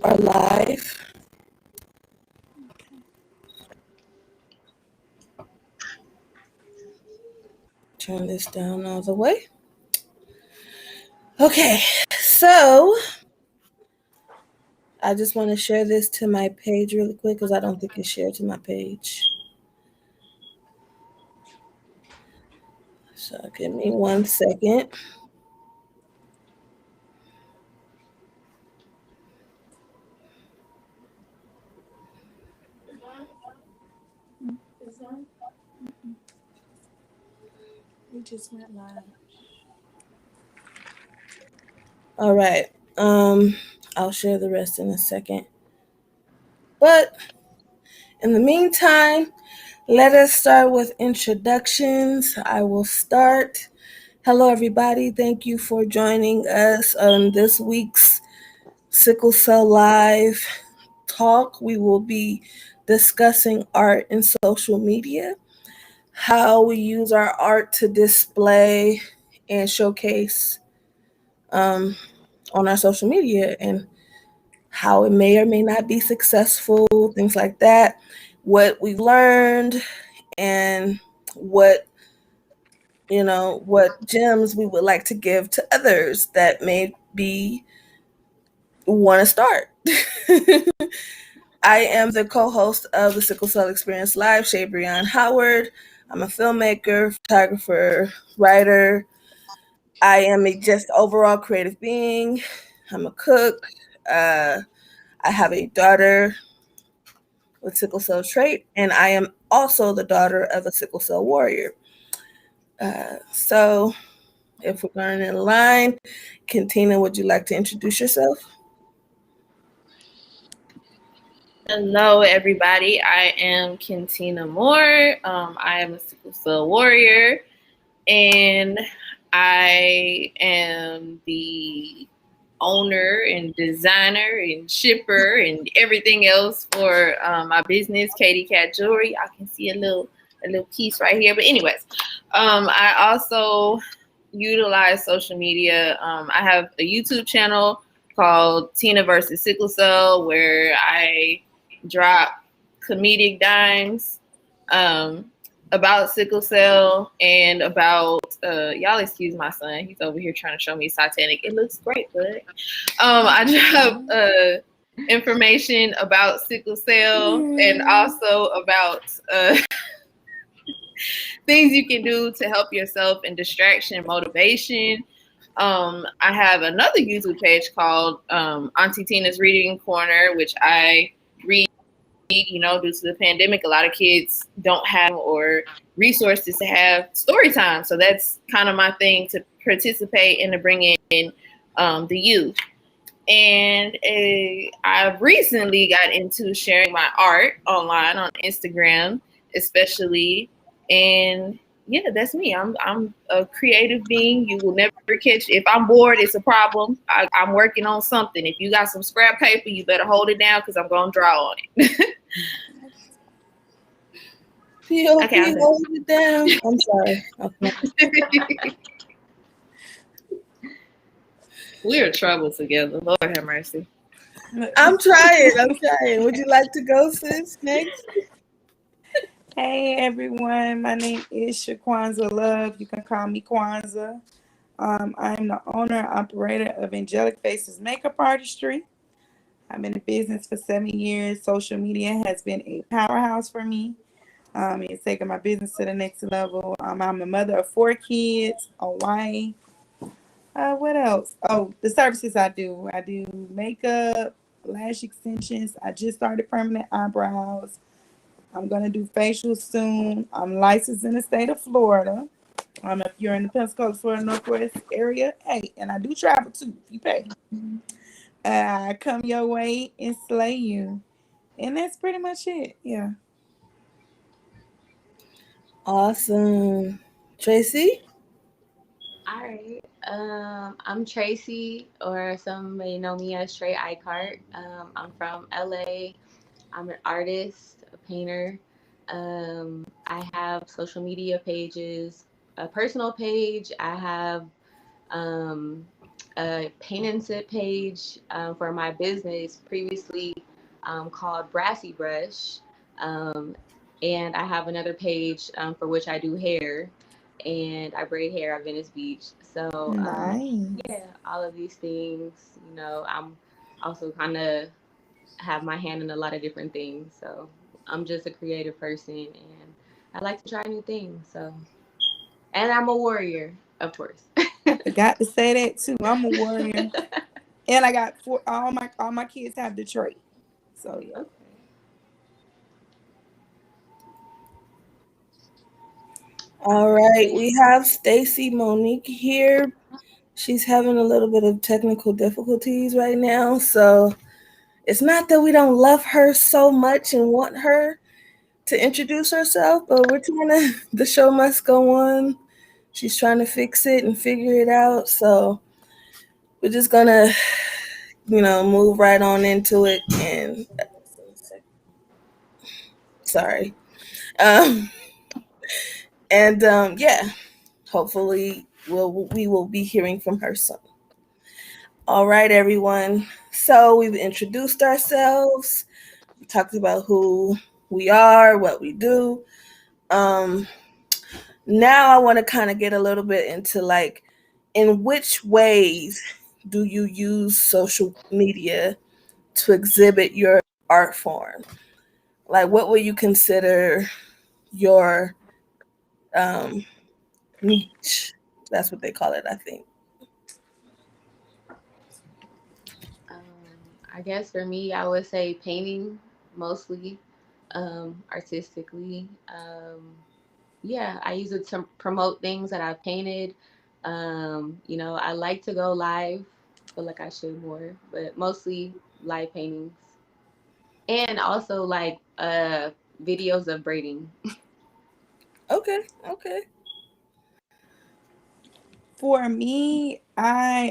are live. Turn this down all the way. Okay, so I just want to share this to my page really quick because I don't think it's shared to my page. So give me 1 second. We just went live. All right. I'll share the rest in a second. But in the meantime, let us start with introductions. I will start. Hello, everybody. Thank you for joining us on this week's Sickle Cell Live talk. We will be discussing art and social media, how we use our art to display and showcase on our social media, and how it may or may not be successful, things like that, what we've learned, and what what gems we would like to give to others that may be want to start. I am the co-host of the Sickle Cell Experience Live, Shay Breon Howard. I'm a filmmaker, photographer, writer. I am a just overall creative being. I'm a cook. I have a daughter with sickle cell trait, and I am also the daughter of a sickle cell warrior. So, if we're going in line, Kentina, would you like to introduce yourself? Hello, everybody. I am Kentina Moore. I am a sickle cell warrior, and I am the owner and designer and shipper and everything else for my business, Katie Cat Jewelry. I can see a little piece right here. But anyways, I also utilize social media. I have a YouTube channel called Tina versus Sickle Cell, where I drop comedic dimes about sickle cell and about y'all excuse my son, he's over here trying to show me Titanic. It looks great, but I drop information about sickle cell and also about things you can do to help yourself in distraction, motivation. I have another YouTube page called Auntie Tina's Reading Corner, which I read. Due to the pandemic, a lot of kids don't have or resources to have story time. So that's kind of my thing, to participate and to bring in the youth. And I've recently got into sharing my art online on Instagram, especially. And yeah, that's me. I'm a creative being. You will never catch. If I'm bored, it's a problem. I'm working on something. If you got some scrap paper, you better hold it down because I'm gonna draw on it. Okay, hold it down. I'm sorry. Okay. We're in trouble together. Lord have mercy. I'm trying. Would you like to go, sis, next? Hey, everyone. My name is Shaquanza Love. You can call me Kwanzaa. I'm the owner and operator of Angelic Faces Makeup Artistry. I've been in business for 7 years. Social media has been a powerhouse for me. It's taken my business to the next level. I'm a mother of 4 kids, a wife. What else? Oh, the services I do. I do makeup, lash extensions. I just started permanent eyebrows. I'm going to do facials soon. I'm licensed in the state of Florida. If you're in the Pensacola, Florida, Northwest area, hey, and I do travel too, if you pay. I come your way and slay you. And that's pretty much it. Yeah. Awesome. Tracy? All right. I'm Tracy, or some may know me as Trey Eichart. I'm from LA. I'm an artist, a painter. I have social media pages, a personal page. I have a paint and sip page for my business previously called Brassy Brush. Um, and I have another page for which I do hair and I braid hair at Venice Beach. So, Nice. yeah, all of these things, I'm also kind of have my hand in a lot of different things. So, I'm just a creative person and I like to try new things. So, and I'm a warrior, of course. I forgot to say that too. I'm a warrior. And I got all my kids have the trait. So yeah. Okay. All right, we have Stacy Monique here. She's having a little bit of technical difficulties right now, so it's not that we don't love her so much and want her to introduce herself, but we're trying to, the show must go on. She's trying to fix it and figure it out, so we're just gonna, move right on into it. And sorry, um, and yeah, hopefully we will be hearing from her soon. All right, everyone. So we've introduced ourselves. We talked about who we are, what we do. Um, Now I want to kind of get a little bit into like, in which ways do you use social media to exhibit your art form? Like, what would you consider your um, niche? That's what they call it, I think. Um, I guess for me, I would say painting mostly, artistically. Yeah, I use it to promote things that I've painted. I like to go live. Feel like I should more, but mostly live paintings, and also like videos of braiding. Okay, okay. For me, y'all,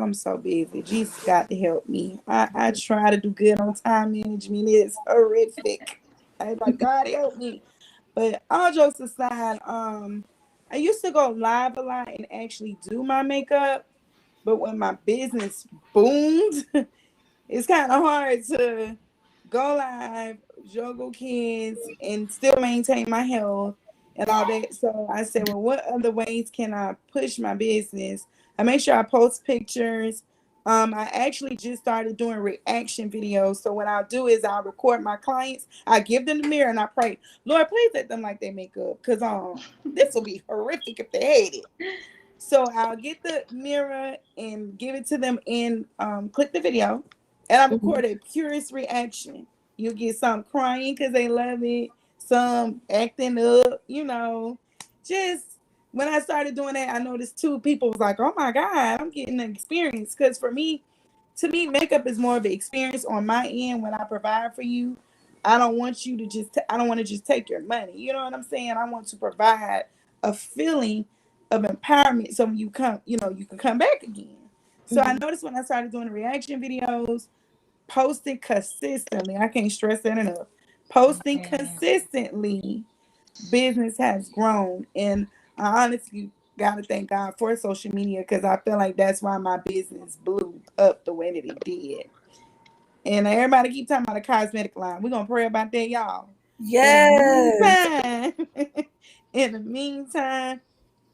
I'm so busy. Jesus got to help me. I try to do good on time management. It's horrific. I like God help me. But all jokes aside, I used to go live a lot and actually do my makeup. But when my business boomed, it's kind of hard to go live, juggle kids, and still maintain my health and all that. So I said, well, what other ways can I push my business? I make sure I post pictures. I actually just started doing reaction videos. So what I'll do is I'll record my clients. I give them the mirror and I pray, Lord, please let them like their makeup, because this will be horrific if they hate it. So I'll get the mirror and give it to them and click the video. And I Mhm. record a purest reaction. You'll get some crying because they love it, some acting up, Just when I started doing that, I noticed two people was like, oh my God, I'm getting an experience. Because to me, makeup is more of an experience on my end when I provide for you. I don't want you to I don't want to just take your money. You know what I'm saying? I want to provide a feeling of empowerment so when you come, you can come back again. So I Mhm. noticed when I started doing the reaction videos, posting consistently, I can't stress that enough. Posting Yeah. consistently, business has grown. And I honestly got to thank God for social media because I feel like that's why my business blew up the way that it did. And everybody keep talking about a cosmetic line. We're going to pray about that, y'all. In the Yes. meantime, in the meantime,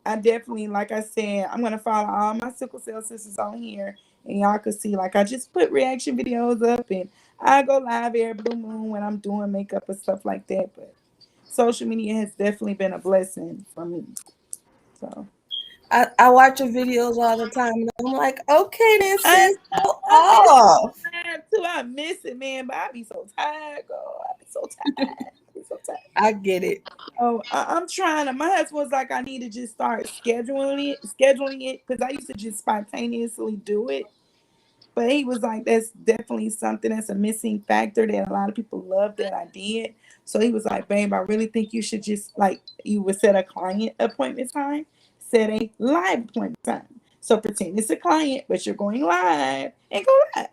I definitely, like I said, I'm gonna follow all my sickle cell sisters on here, and y'all can see, like, I just put reaction videos up, and I go live every blue moon when I'm doing makeup and stuff like that. But social media has definitely been a blessing for me. So I watch your videos all the time, and I'm like, okay, then I sis, go I miss off. time too. I miss it, man. But I be so tired, girl. I be so tired. I be so tired. I get it. Oh, I'm trying to. My husband was like, I need to just start scheduling it, because I used to just spontaneously do it. But he was like, that's definitely something that's a missing factor that a lot of people love that I did. So he was like, babe, I really think you should just, like, you would set a client appointment time, set a live appointment time. So pretend it's a client, but you're going live and go live.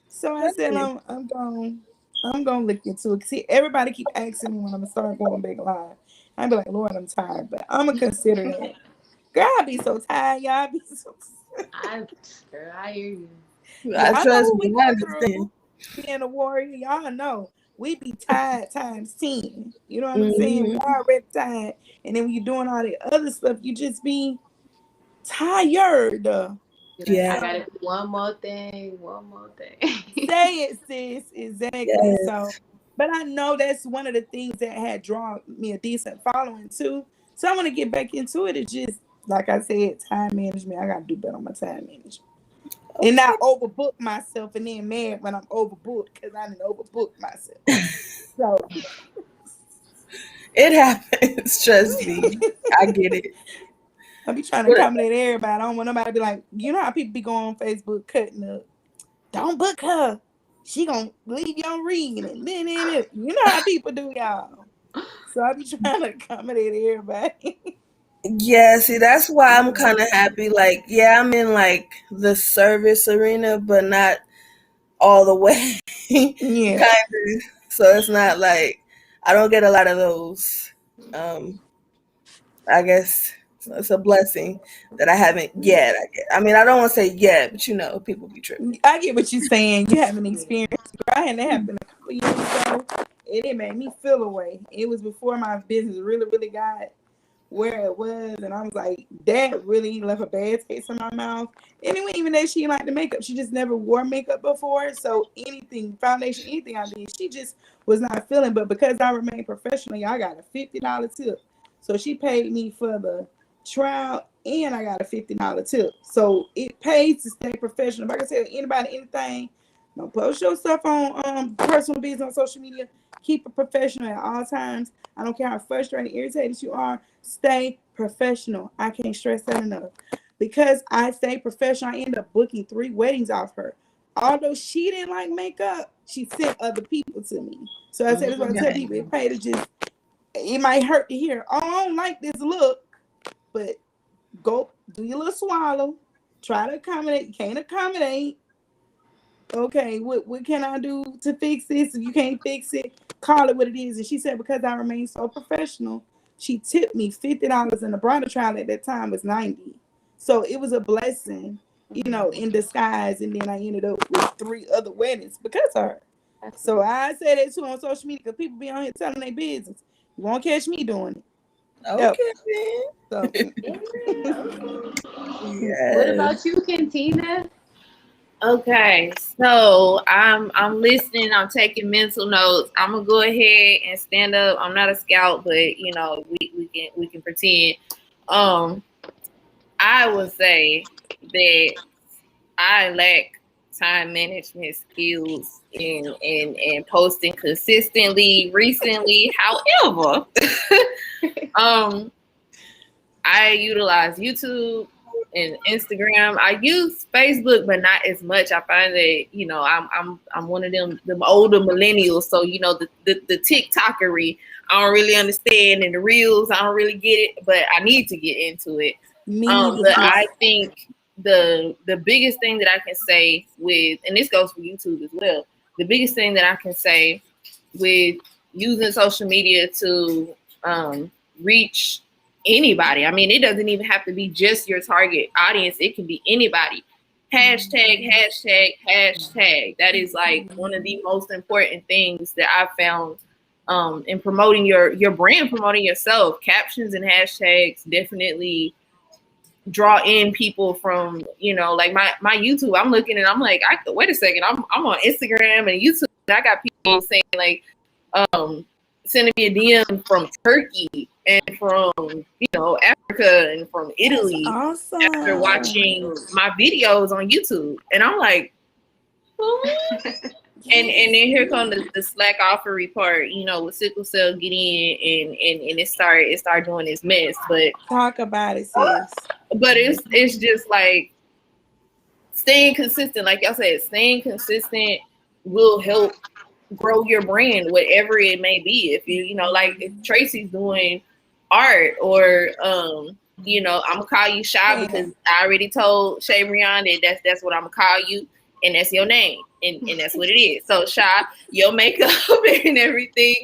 So I said, Right. I'm gonna look into it. See, everybody keep asking me when I'm gonna start going back live. I'd be like, Lord, I'm tired, but I'm gonna consider that. Girl, I be so tired, y'all. I be so I hear you. I Y'all know trust what we you. I go understand. through being a warrior. Y'all know. We be tired times 10. You know what I'm saying? We Hmm. already tired. And then when you're doing all the other stuff, you just be tired. Be like, I Yeah. gotta do one more thing, one more thing. Say it, sis. Exactly. So, Yes. but I know that's one of the things that had drawn me a decent following too. So I want to get back into it. It's just like I said, time management. I gotta do better on my time management and Okay. not overbook myself and then mad when I'm overbooked because I didn't overbook myself. So It happens. Trust me. I get it. I be trying to But accommodate everybody. I don't want nobody to be like, you know how people be going on Facebook cutting up. Don't book her. She gonna leave you on reading and then you know how people do, y'all. So I be trying to accommodate everybody. yeah, see, that's why I'm kind of happy. Like, yeah, I'm in like the service arena, but not all the way. kind Yeah. of. So it's not like I don't get a lot of those. Um, I guess it's a blessing that I haven't yet. I mean, I don't want to say yet, but people be tripping. I get what you're saying. You haven't experienced. I had that happen a couple years ago. It made me feel away. It was before my business really, really got where it was, and I was like, that really left a bad taste in my mouth. Anyway, even though she didn't like the makeup, she just never wore makeup before. So anything, foundation, anything I did, she just was not feeling. But because I remained professional, I got a $50 tip. So she paid me for the trial and I got a $50 tip. So it pays to stay professional. If I can tell anybody anything, don't post your stuff on personal business on social media. Keep it professional at all times. I don't care how frustrated, irritated you are. Stay professional. I can't stress that enough. Because I stay professional, I end up booking 3 weddings off her. Although she didn't like makeup, she sent other people to me. So I said, that's what I tell Okay. people. It paid to just, it might hurt to hear, oh, I don't like this look, but go do your little swallow. Try to accommodate. You can't accommodate. Okay, what can I do to fix this? If you can't fix it, call it what it is. And she said, because I remain so professional, she tipped me $50, and the bridal trial at that time was 90. So it was a blessing, in disguise. And then I ended up with 3 other weddings because of her. That's So nice. I say that too on social media because people be on here telling their business. You won't catch me doing it. Yep. Okay, then. So Yeah, okay. What Yes. about you, Cantina? Okay, so I'm listening. I'm taking mental notes. I'm gonna go ahead and stand up. I'm not a scout, but we can pretend. Um, I would say that I lack time management skills and posting consistently recently. However, um, I utilize YouTube and Instagram. I use Facebook, but not as much. I find that I'm one of them older millennials. So the TikTokery I don't really understand, and the reels I don't really get it, but I need to get into it. me neither, But sis. I think the biggest thing that I can say with, and this goes for YouTube as well, the biggest thing that I can say with using social media to reach anybody. I mean, it doesn't even have to be just your target audience. It can be anybody. Hashtag, hashtag, hashtag. That is like one of the most important things that I've found in promoting your brand, promoting yourself. Captions and hashtags definitely draw in people from, like my YouTube. I'm looking and I'm like, wait a second, I'm on Instagram and YouTube, and I got people saying like, um, sending me a DM from Turkey and from Africa and from That's Italy after awesome. watching my videos on YouTube, and I'm like, "Who?" And Yes. then here comes the Slack offery part, with sickle cell get in and it started doing this mess, Talk about it, sis. but it's just like staying consistent, like y'all said, staying consistent will help grow your brand, whatever it may be. If like if Tracy's doing art, or I'm gonna call you Shy Yeah. because I already told Shay Brian that that's what I'm gonna call you, and that's your name, and that's what it is. So Shy, your makeup and everything,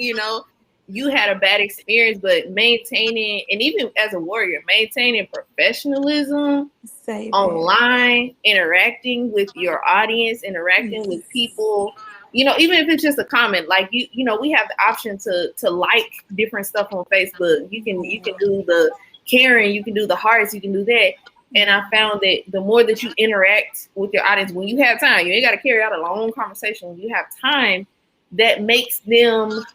you had a bad experience, but maintaining, and even as a warrior, maintaining professionalism Say that. online, interacting with your audience, interacting with people, even if it's just a comment, like we have the option to like different stuff on Facebook. You can do the caring, you can do the hearts, you can do that. And I found that the more that you interact with your audience, when you have time, you ain't got to carry out a long conversation. When you have time, that makes them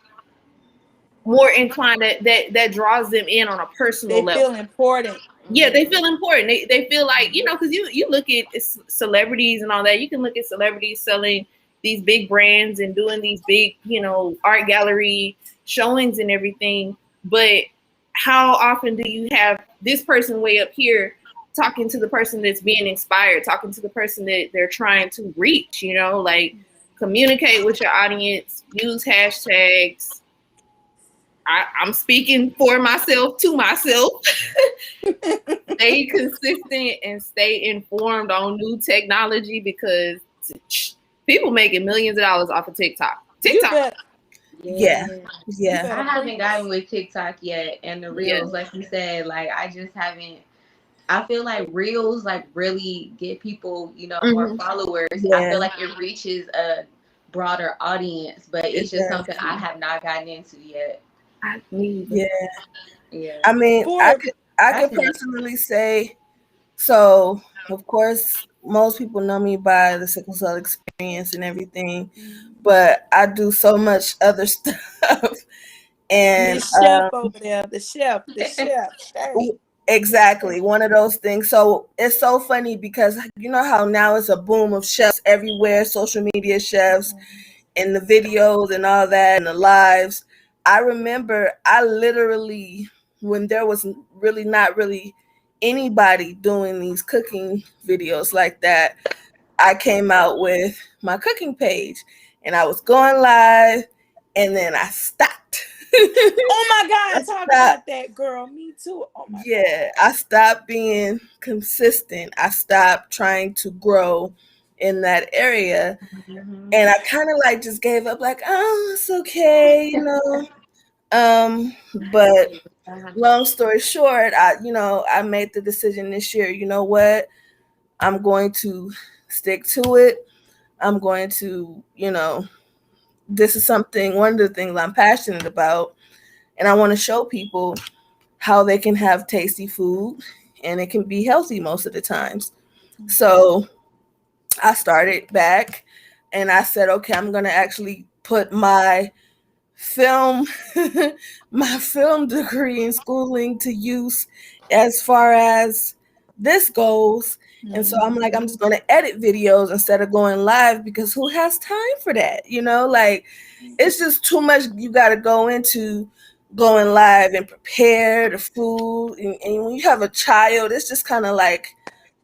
more inclined, that draws them in on a personal They level. feel important. Yeah, they feel important. They feel like, because you look at celebrities and all that. You can look at celebrities selling these big brands and doing these big, art gallery showings and everything. But how often do you have this person way up here talking to the person that's being inspired, talking to the person that they're trying to reach, like communicate with your audience, use hashtags. I'm speaking for myself, to myself. Stay consistent and stay informed on new technology, because people making millions of dollars off of TikTok. Yeah. I haven't gotten with TikTok yet, and the reels, Yeah. like you said, like I just haven't. I feel like reels like really get people, more followers. I feel like it reaches a broader audience, but it's just something I have not gotten into yet. Yeah. Yeah. I mean, I could personally say, so of course most people know me by the sickle cell experience and everything, but I do so much other stuff. And Miss Chef over there, the chef. exactly, one of those things. So it's so funny because you know how now it's a boom of chefs everywhere, social media chefs, and the videos and all that and the lives. I remember I literally, when there was really not really anybody doing these cooking videos like that, I came out with my cooking page and I was going live and then I stopped. Oh my God, talk about that, girl. Me too. Oh my God. I stopped being consistent. I stopped trying to grow in that area. And I kind of like just gave up, like, oh, it's okay, But long story short, I made the decision this year, you know what? I'm going to stick to it. I'm going to, this is one of the things I'm passionate about. And I want to show people how they can have tasty food and it can be healthy most of the times. So I started back and I said, okay, I'm going to actually put my film my film degree and schooling to use as far as this goes. And so I'm like, I'm just going to edit videos instead of going live, because who has time for that? Like, it's just too much you got to go into going live and prepare the food. And when you have a child, it's just kind of like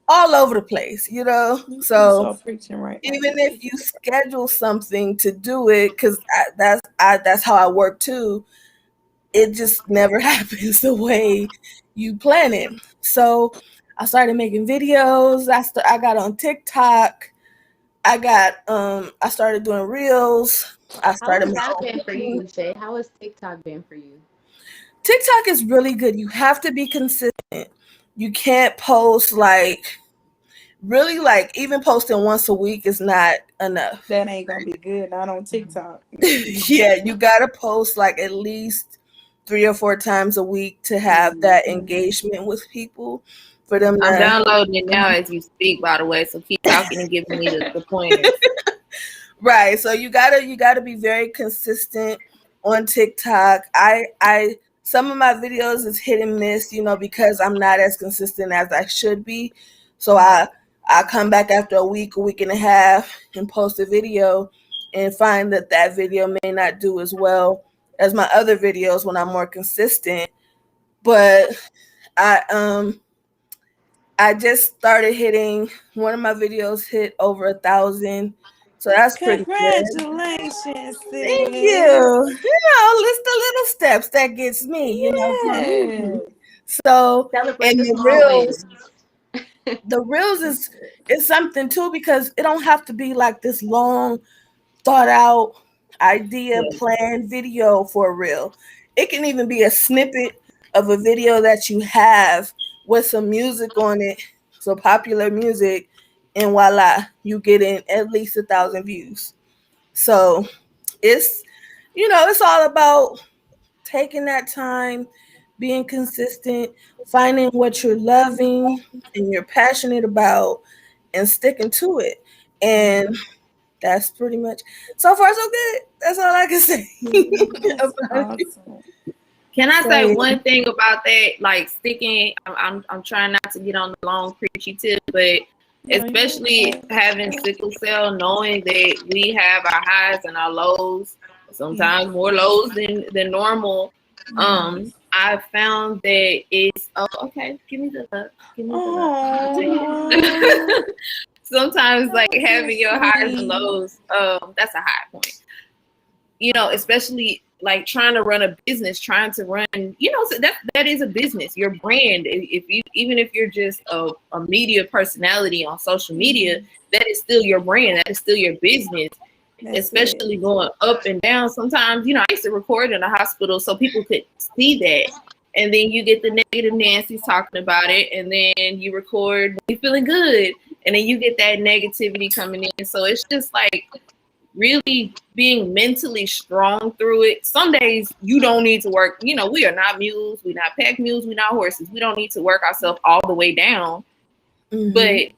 all over the place, So preaching right now. even if you schedule something to do it, because that's how I work too, it just never happens the way you plan it. So I started making videos. I got on TikTok. I started doing reels. I How started has my that own been for cooking. you, Shay? How has TikTok been for you? TikTok is really good. You have to be consistent. You can't post like even posting once a week is not enough. That ain't gonna be good. Not on TikTok. Yeah, you gotta post like at least 3 or 4 times a week to have that engagement with people, for them I'm to downloading it now as you speak, by the way. So keep talking and giving me the pointers. right. So you gotta be very consistent on TikTok. I some of my videos is hit and miss, because I'm not as consistent as I should be. So I come back after a week and a half, and post a video and find that video may not do as well as my other videos when I'm more consistent. But I just started hitting, one of my videos hit over 1,000. So that's pretty good. Congratulations, Thank sis. you. List the little steps that gets me, Yeah. So, Celebrate and the small wins. the reels is something too, because it don't have to be like this long thought out idea Yeah. planned video for a reel. it can even be a snippet of a video that you have with some music on it, so popular music, and voila, you get in at least 1,000 views. So it's, it's all about taking that time, being consistent, finding what you're loving and you're passionate about, and sticking to it. And that's pretty much, so far so good. That's all I can say That's about it. awesome. Can I So say yeah. one thing about that? Like sticking, I'm trying not to get on the long preachy tip, but No, you especially okay. having sickle cell, knowing that we have our highs and our lows, sometimes more lows than normal. I found that it's okay. Give me the love. I'll take Oh, it. Sometimes like that having was your so highs and sweet. lows, that's a high point. Especially like trying to run a business, trying to run, so that is a business. Your brand, if you, even if you're just a media personality on social media, that is still your brand. That is still your business. That's it. Especially going up and down. Sometimes, I used to record in a hospital so people could see that. And then you get the negative Nancy's talking about it, and then you record when you're feeling good, and then you get that negativity coming in. So it's just like really being mentally strong through it. Some days you don't need to work. We are not mules. We're not pack mules. We're not horses. We don't need to work ourselves all the way down. But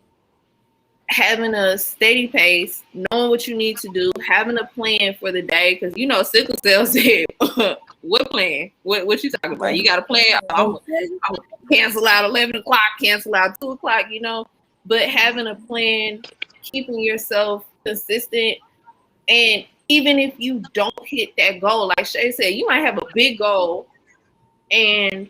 having a steady pace, knowing what you need to do, having a plan for the day, because sickle cell said, "What plan? What you talking about? You got a plan? I'm gonna cancel out 11 o'clock, cancel out 2 o'clock, But having a plan, keeping yourself consistent, and even if you don't hit that goal, like Shay said, you might have a big goal and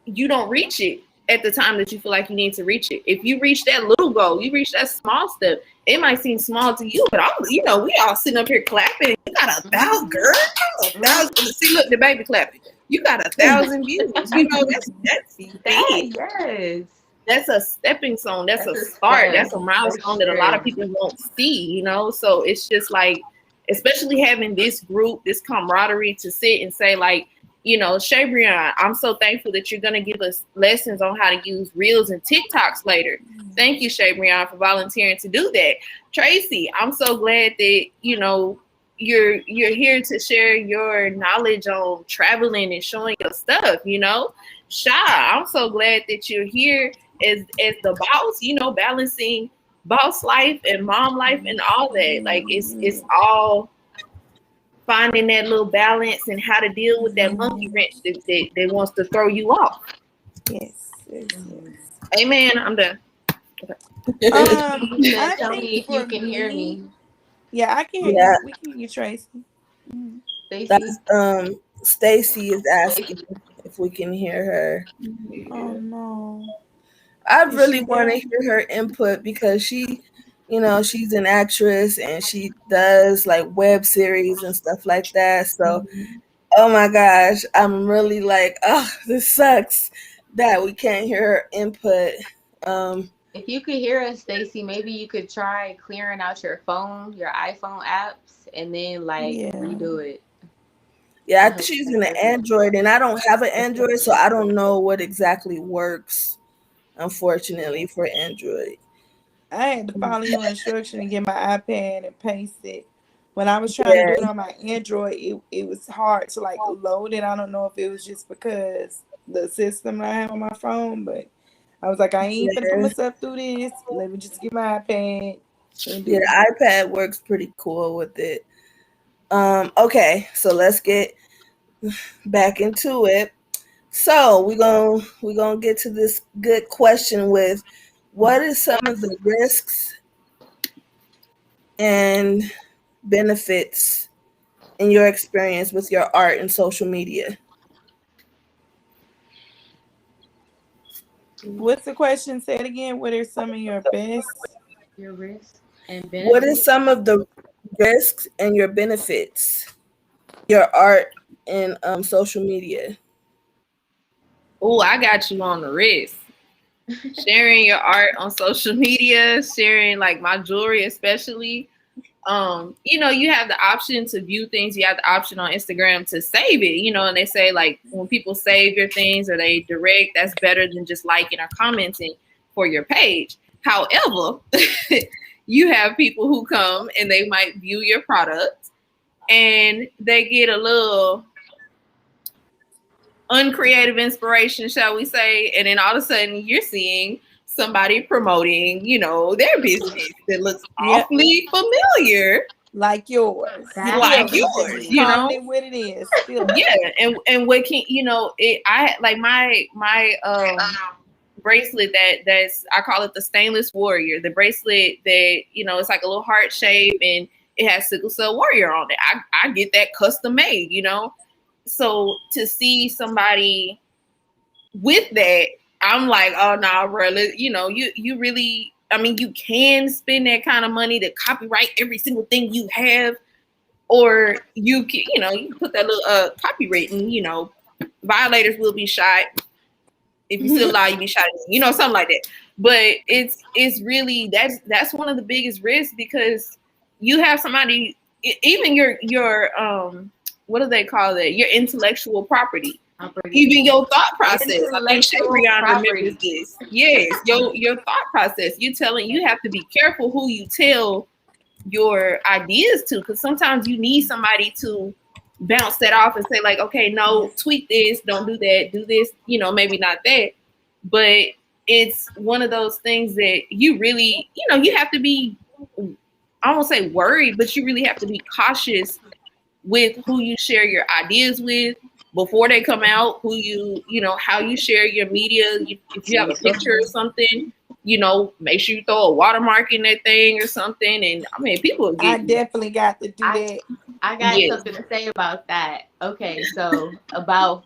you don't reach it at the time that you feel like you need to reach it. If you reach that little goal, you reach that small step, it might seem small to you, but we all sitting up here clapping. You got 1,000, girl. 1,000. See, look, the baby clapping. You got 1,000 views. That's big. Yes. That's a stepping stone. That's a start. step. That's a milestone that a lot of people won't see, So it's just like, especially having this group, this camaraderie to sit and say, like, Shay Brian, I'm so thankful that you're going to give us lessons on how to use Reels and TikToks later. Thank you, Shay Brian, for volunteering to do that. Tracy, I'm so glad that, you're here to share your knowledge on traveling and showing your stuff, Sha, I'm so glad that you're here as the boss, balancing boss life and mom life and all that. Like it's all finding that little balance and how to deal with that monkey wrench that wants to throw you off. Yes. Amen. I'm done. I Tell think me if for you can hear me. yeah, I can hear Yeah, you. We can hear you, Tracy. Stacy. that's Stacy is asking if we can hear her. Oh no. I Is she really want there? to hear her input because she's an actress and she does like web series and stuff like that. So, oh my gosh, I'm really like, oh, this sucks that we can't hear her input. If you could hear us, Stacy, maybe you could try clearing out your phone, your iPhone apps, and then like Yeah. redo it. Yeah, I I think hope she's that's using an okay. Android and I don't have an Android, so I don't know what exactly works, unfortunately, for Android. I had to follow your instruction and get my iPad and paste it. When I was trying to do Yeah, it on my Android, it was hard to like load it. I don't know if it was just because the system I have on my phone, but I was like, I ain't finna put yeah. myself through this. Let me just get my iPad and Yeah, do it. the iPad works pretty cool with it. Okay, so let's get back into it. So we're gonna get to this good question with what is some of the risks and benefits in your experience with your art and social media? What's the question? Say it again. What are some of your best? Your risk and What is benefits. some of the risks and your benefits, your art and social media? Oh, I got you on the wrist. Sharing your art on social media, sharing like my jewelry especially. you have the option to view things. You have the option on Instagram to save it, and they say like when people save your things or they direct, that's better than just liking or commenting for your page. However, you have people who come and they might view your product and they get a little uncreative inspiration, shall we say, and then all of a sudden you're seeing somebody promoting, their business that looks awfully familiar, like yours. Like yours, Just calling it what it is. Yeah, and what can I like my bracelet that's I call it the Stainless Warrior, the bracelet that it's like a little heart shape and it has Sickle Cell Warrior on it. I get that custom made, so to see somebody with that, I'm like, oh no, bro, you really, I mean, you can spend that kind of money to copyright every single thing you have, or you can, you can put that little copyright and violators will be shot. If you still allow, you be shot, something like that. But it's really that's one of the biggest risks, because you have somebody, even your what do they call it? Your intellectual property. Even your thought process. I think Shabrion remembers this. Yes, your thought process. You have to be careful who you tell your ideas to, because sometimes you need somebody to bounce that off and say like, okay, no, tweak this, don't do that, do this, maybe not that. But it's one of those things that you really, you have to be, I won't say worried, but you really have to be cautious with who you share your ideas with before they come out, who how you share your media. If you have a picture or something, make sure you throw a watermark in that thing or something. And I mean, people will get. I definitely got to do that. I got something to say about that. Okay, so about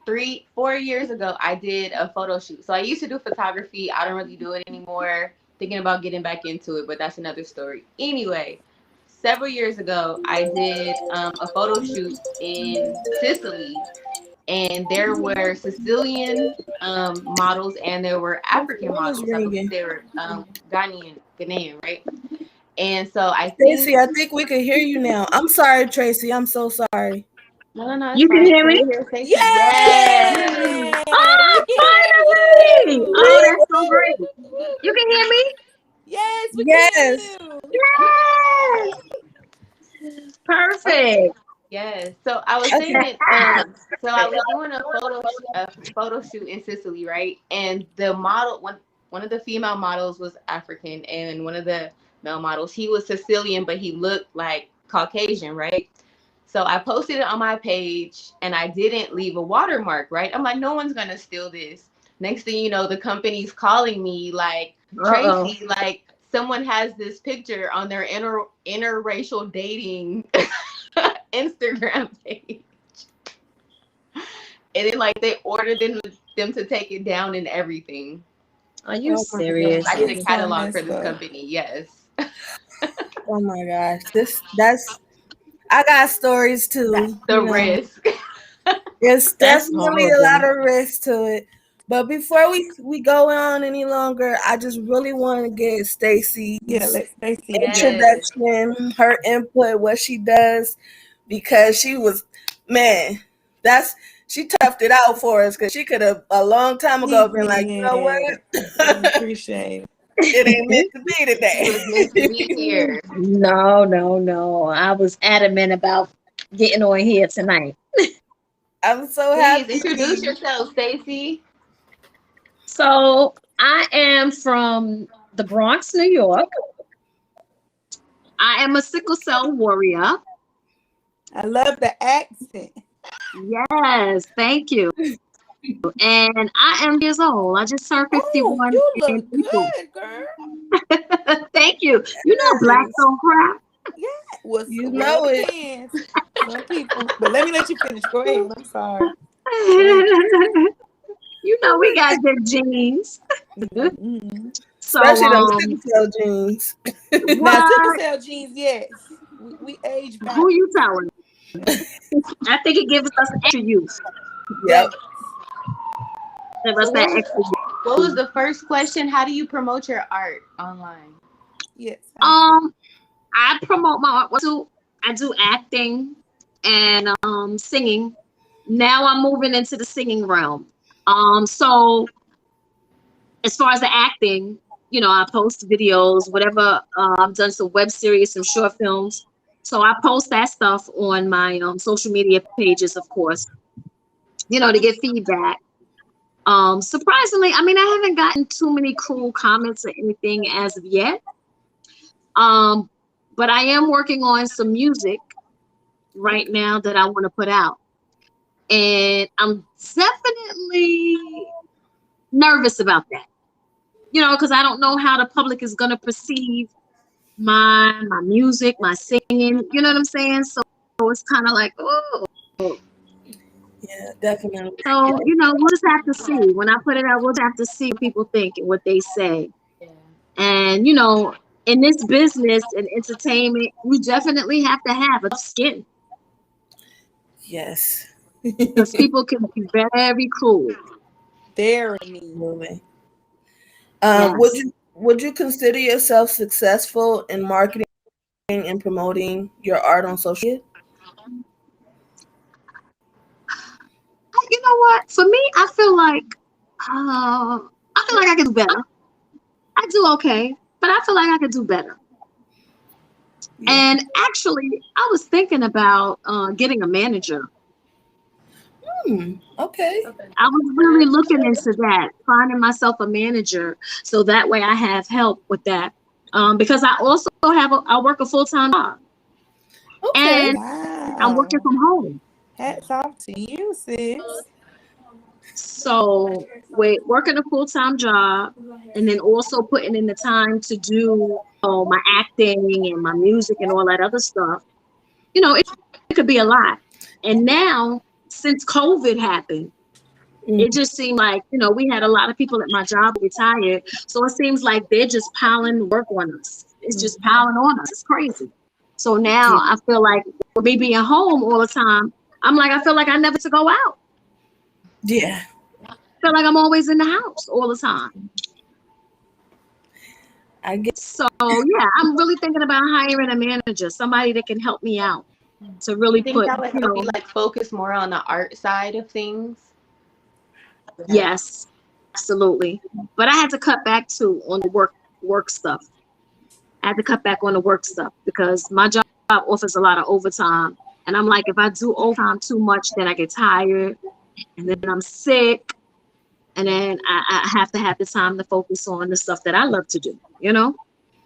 3-4 years ago, I did a photo shoot. So I used to do photography. I don't really do it anymore. Thinking about getting back into it, but that's another story. Anyway, several years ago, I did a photo shoot in Sicily, and there were Sicilian models and there were African models. I believe they were Ghanaian, right? And so Tracy, I think we can hear you now. I'm sorry, Tracy. I'm so sorry. No, you can hear me? Yes. Oh, finally! Oh, that's so great. You can hear me? Yes, we Yes. can hear you. Yes. Perfect. Yes. So I was saying, so I was doing a photo shoot in Sicily, right? And the model, one of the female models was African, and one of the male models, he was Sicilian, but he looked like Caucasian, right? So I posted it on my page, and I didn't leave a watermark, right? I'm like, no one's gonna steal this. Next thing you know, the company's calling me like, Tracy, like someone has this picture on their interracial dating Instagram page, and then like they ordered them to take it down and everything. Are you serious? I did a catalog for this company. Yes. Oh my gosh, I got stories too. That's the risk. It's definitely a lot of risk to it. But before we go on any longer, I just really want to get Stacy's introduction, her input, what she does, because she was, man, she toughed it out for us, because she could have a long time ago been like, you know what? Appreciate it. It ain't meant to be today. It was meant to be here. No. I was adamant about getting on here tonight. I'm so happy. happy. Introduce yourself, Stacy. So I am from the Bronx, New York. I am a sickle cell warrior. I love the accent. Yes, thank you. And I am years old. I just turned 51. You look good, girl. Thank you. You know black don't cry. Yeah, well, you know it. Some people, but let me let you finish. Go ahead. I'm sorry. You know we got good genes. So, especially those sickle cell genes. Now, sickle cell genes, yes. We age back. Who you telling? I think it gives us extra use. Yep. Give us that extra use. What was the first question? How do you promote your art online? Yes. I promote my art. I do acting and singing. Now I'm moving into the singing realm. So as far as the acting, I post videos, whatever. I've done some web series, some short films. So I post that stuff on my social media pages, of course, to get feedback. Surprisingly, I mean, I haven't gotten too many cruel comments or anything as of yet. Um, but I am working on some music right Okay. now that I want to put out. And I'm definitely nervous about that, because I don't know how the public is going to perceive my music, my singing, you know what I'm saying? So it's kind of like, oh, Yeah, definitely. so, we'll just have to see. When I put it out, we'll have to see what people think and what they say. Yeah. And, in this business and entertainment, you definitely have to have a tough skin Yes. because people can be very cruel. Very mean. Absolutely. Yes. Would you consider yourself successful in marketing and promoting your art on social media? You know what? For me, I feel like I can do better. I do okay, but I feel like I could do better. Yeah. And actually, I was thinking about getting a manager. Okay. Okay. I was really looking into that, finding myself a manager, so that way I have help with that. Because I also I work a full-time job, Okay. and I'm working Wow. from home. Hats off to you, sis. So with working a full-time job, and then also putting in the time to do my acting and my music and all that other stuff, it could be a lot. And now, since COVID happened, Mm, it just seemed like, we had a lot of people at my job retired. So it seems like they're just piling work on us. It's just piling on us. It's crazy. So now yeah. I feel like with me being home all the time, I feel like I never to go out. Yeah. I feel like I'm always in the house all the time. I get. So yeah, I'm really thinking about hiring a manager, somebody that can help me out to Do you really think put, that would help you like focus more on the art side of things? Yeah. yes, absolutely. But I had to cut back too on the work stuff. I had to cut back on the work stuff because my job offers a lot of overtime. And I'm like, if I do overtime too much, then I get tired and then I'm sick. And then I have to have the time to focus on the stuff that I love to do, you know?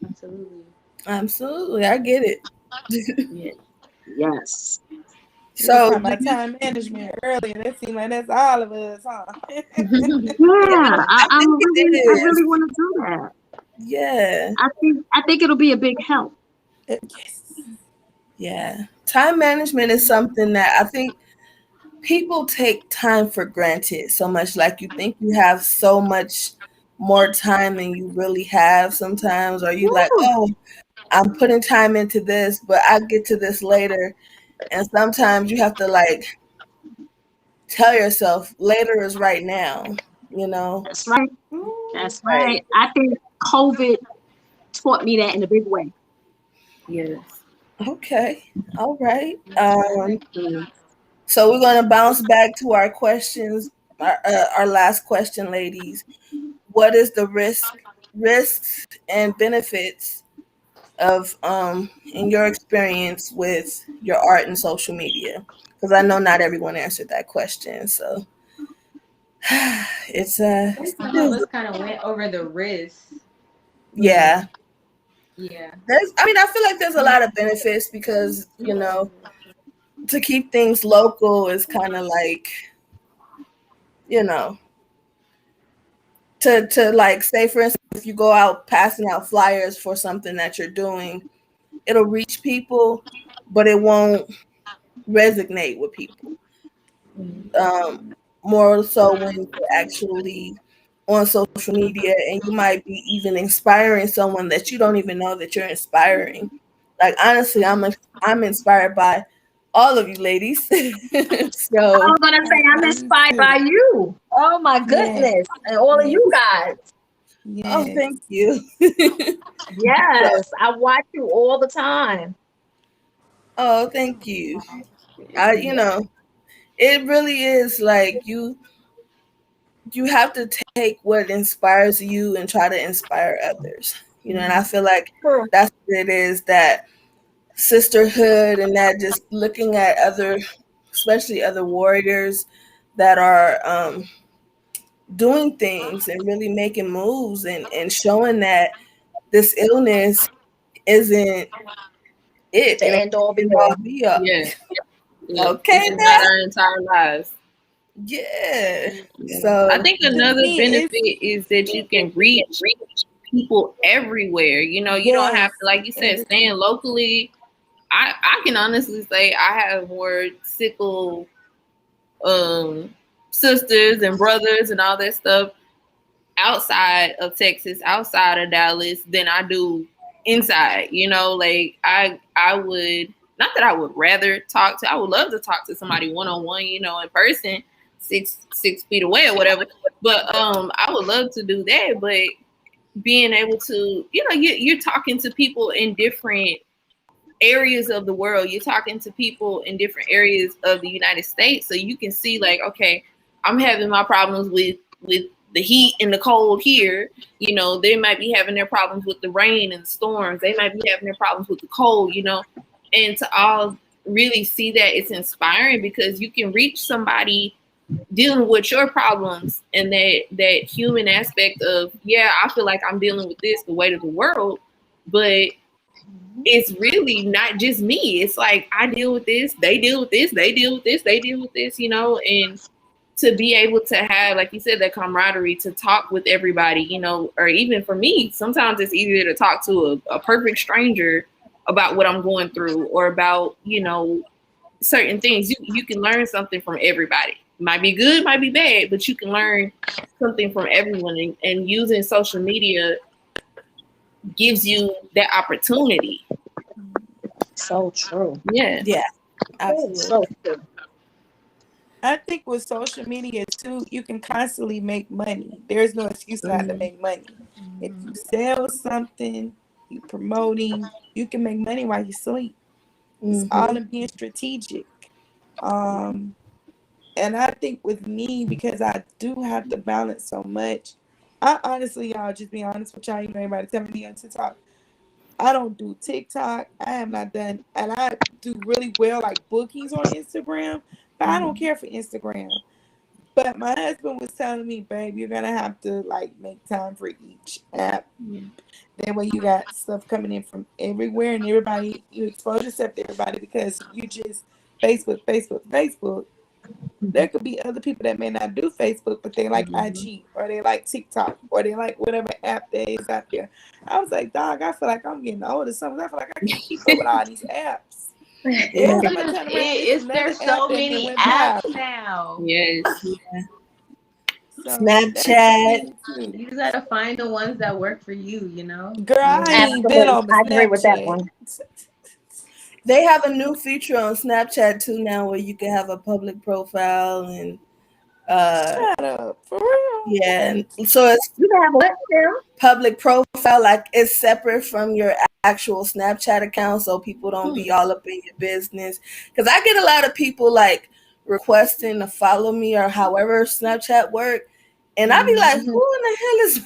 Absolutely. Absolutely. I get it. Yeah. Yes. We was So, talking about time management earlier. That seems like that's all of us, huh? Yeah, I think it I is. really want to do that. Yeah. I think it'll be a big help. Yes. Yeah. Time management is something that I think people take time for granted so much. Like you think you have so much more time than you really have sometimes, or you like, Woo! oh, I'm putting time into this, but I'll get to this later. And sometimes you have to like tell yourself later is right now, you know? That's right. Ooh. That's Right. right. I think COVID taught me that in a big way. Yes. Okay. All right. That's right. Mm. So we're going to bounce back to our questions, our last question, ladies. What is the risks and benefits of in your experience with your art and social media? Because I know not everyone answered that question, so I it's think some of us kind of went over the risks. yeah. Yeah. I mean, I feel like there's a lot of benefits because to keep things local is kind of like you know to like say for instance if you go out passing out flyers for something that you're doing, it'll reach people, but it won't resonate with people. Um, more so when you're actually on social media and you might be even inspiring someone that you don't even know that you're inspiring. Like honestly, I'm inspired by all of you ladies. I So was gonna say I'm Me inspired by too. you. Oh my Yeah. goodness. And all of you Yes. guys. Oh, Yes. thank you. So, Yes, I watch you all the time. oh, thank you. You Yeah. know, it really is like you have to take what inspires you and try to inspire others. And I feel like True. that's what it is, that sisterhood, and that just looking at other, especially other warriors that are doing things and really making moves, and showing that this illness isn't it. The It ain't end all be end all all. be all. Yeah, yeah. This Okay, is not now. our entire lives. Yeah. Yeah. I So think To another me, it's benefit is that you can reach people everywhere. You don't have yes, to, like you said, everywhere. staying locally. I can honestly say I have more sickle um sisters and brothers and all that stuff outside of Texas, outside of Dallas, than I do inside. Like I would, not that I would rather talk to. I would love to talk to somebody one on one, in person, 6 feet away or whatever. But I would love to do that. But being able to, you're talking to people in different areas of the world. You're talking to people in different areas of the United States, so you can see, like, okay, I'm having my problems with the heat and the cold here. They might be having their problems with the rain and the storms. They might be having their problems with the cold. And to all really see that, it's inspiring, because you can reach somebody dealing with your problems, and that human aspect of, yeah, I feel like I'm dealing with this, the weight of the world, but it's really not just me. It's like, I deal with this, they deal with this, they deal with this, they deal with this, and to be able to have, like you said, that camaraderie to talk with everybody, or even for me, sometimes it's easier to talk to a perfect stranger about what I'm going through, or about, certain things. You can learn something from everybody. Might be good, might be bad, but you can learn something from everyone. And using social media gives you that opportunity. So true. Yeah. yeah, So absolutely. true. I think with social media too, you can constantly make money. There's no excuse not to Mm-hmm. make money. If you sell something, you promoting, you can make money while you sleep. It's all Mm-hmm. in being strategic. Um, and I think with me, because I do have to balance so much, I honestly, y'all, just be honest with y'all, everybody tell me on TikTok. I don't do TikTok. I have not done, and I do really well like bookings on Instagram, but I don't care for Instagram. But my husband was telling me, babe, you're gonna have to like make time for each app. That way you got stuff coming in from everywhere, and everybody, you expose yourself to everybody, because if you just Facebook, there could be other people that may not do Facebook, but they like IG, or they like TikTok, or they like whatever app there is out there. I was like, dog, I feel like I'm getting old or something. I feel like I can't keep up with all these apps. Every Yeah. time I turn around, it's another There's app so that then many went apps viral. now. Yes. So that's the Snapchat. thing too. You gotta find the ones that work for you, you know? Girl, I Yeah. ain't even been Absolutely. on my I agree with that Snapchat. one. They have a new feature on Snapchat too now, where you can have a public profile, and uh Shut up. For real? yeah, and so it's You can have what now? public profile, like it's separate from your actual Snapchat account, so people don't Hmm. be all up in your business. Because I get a lot of people like requesting to follow me, or however Snapchat work, and I be like, Mm-hmm. who in the hell is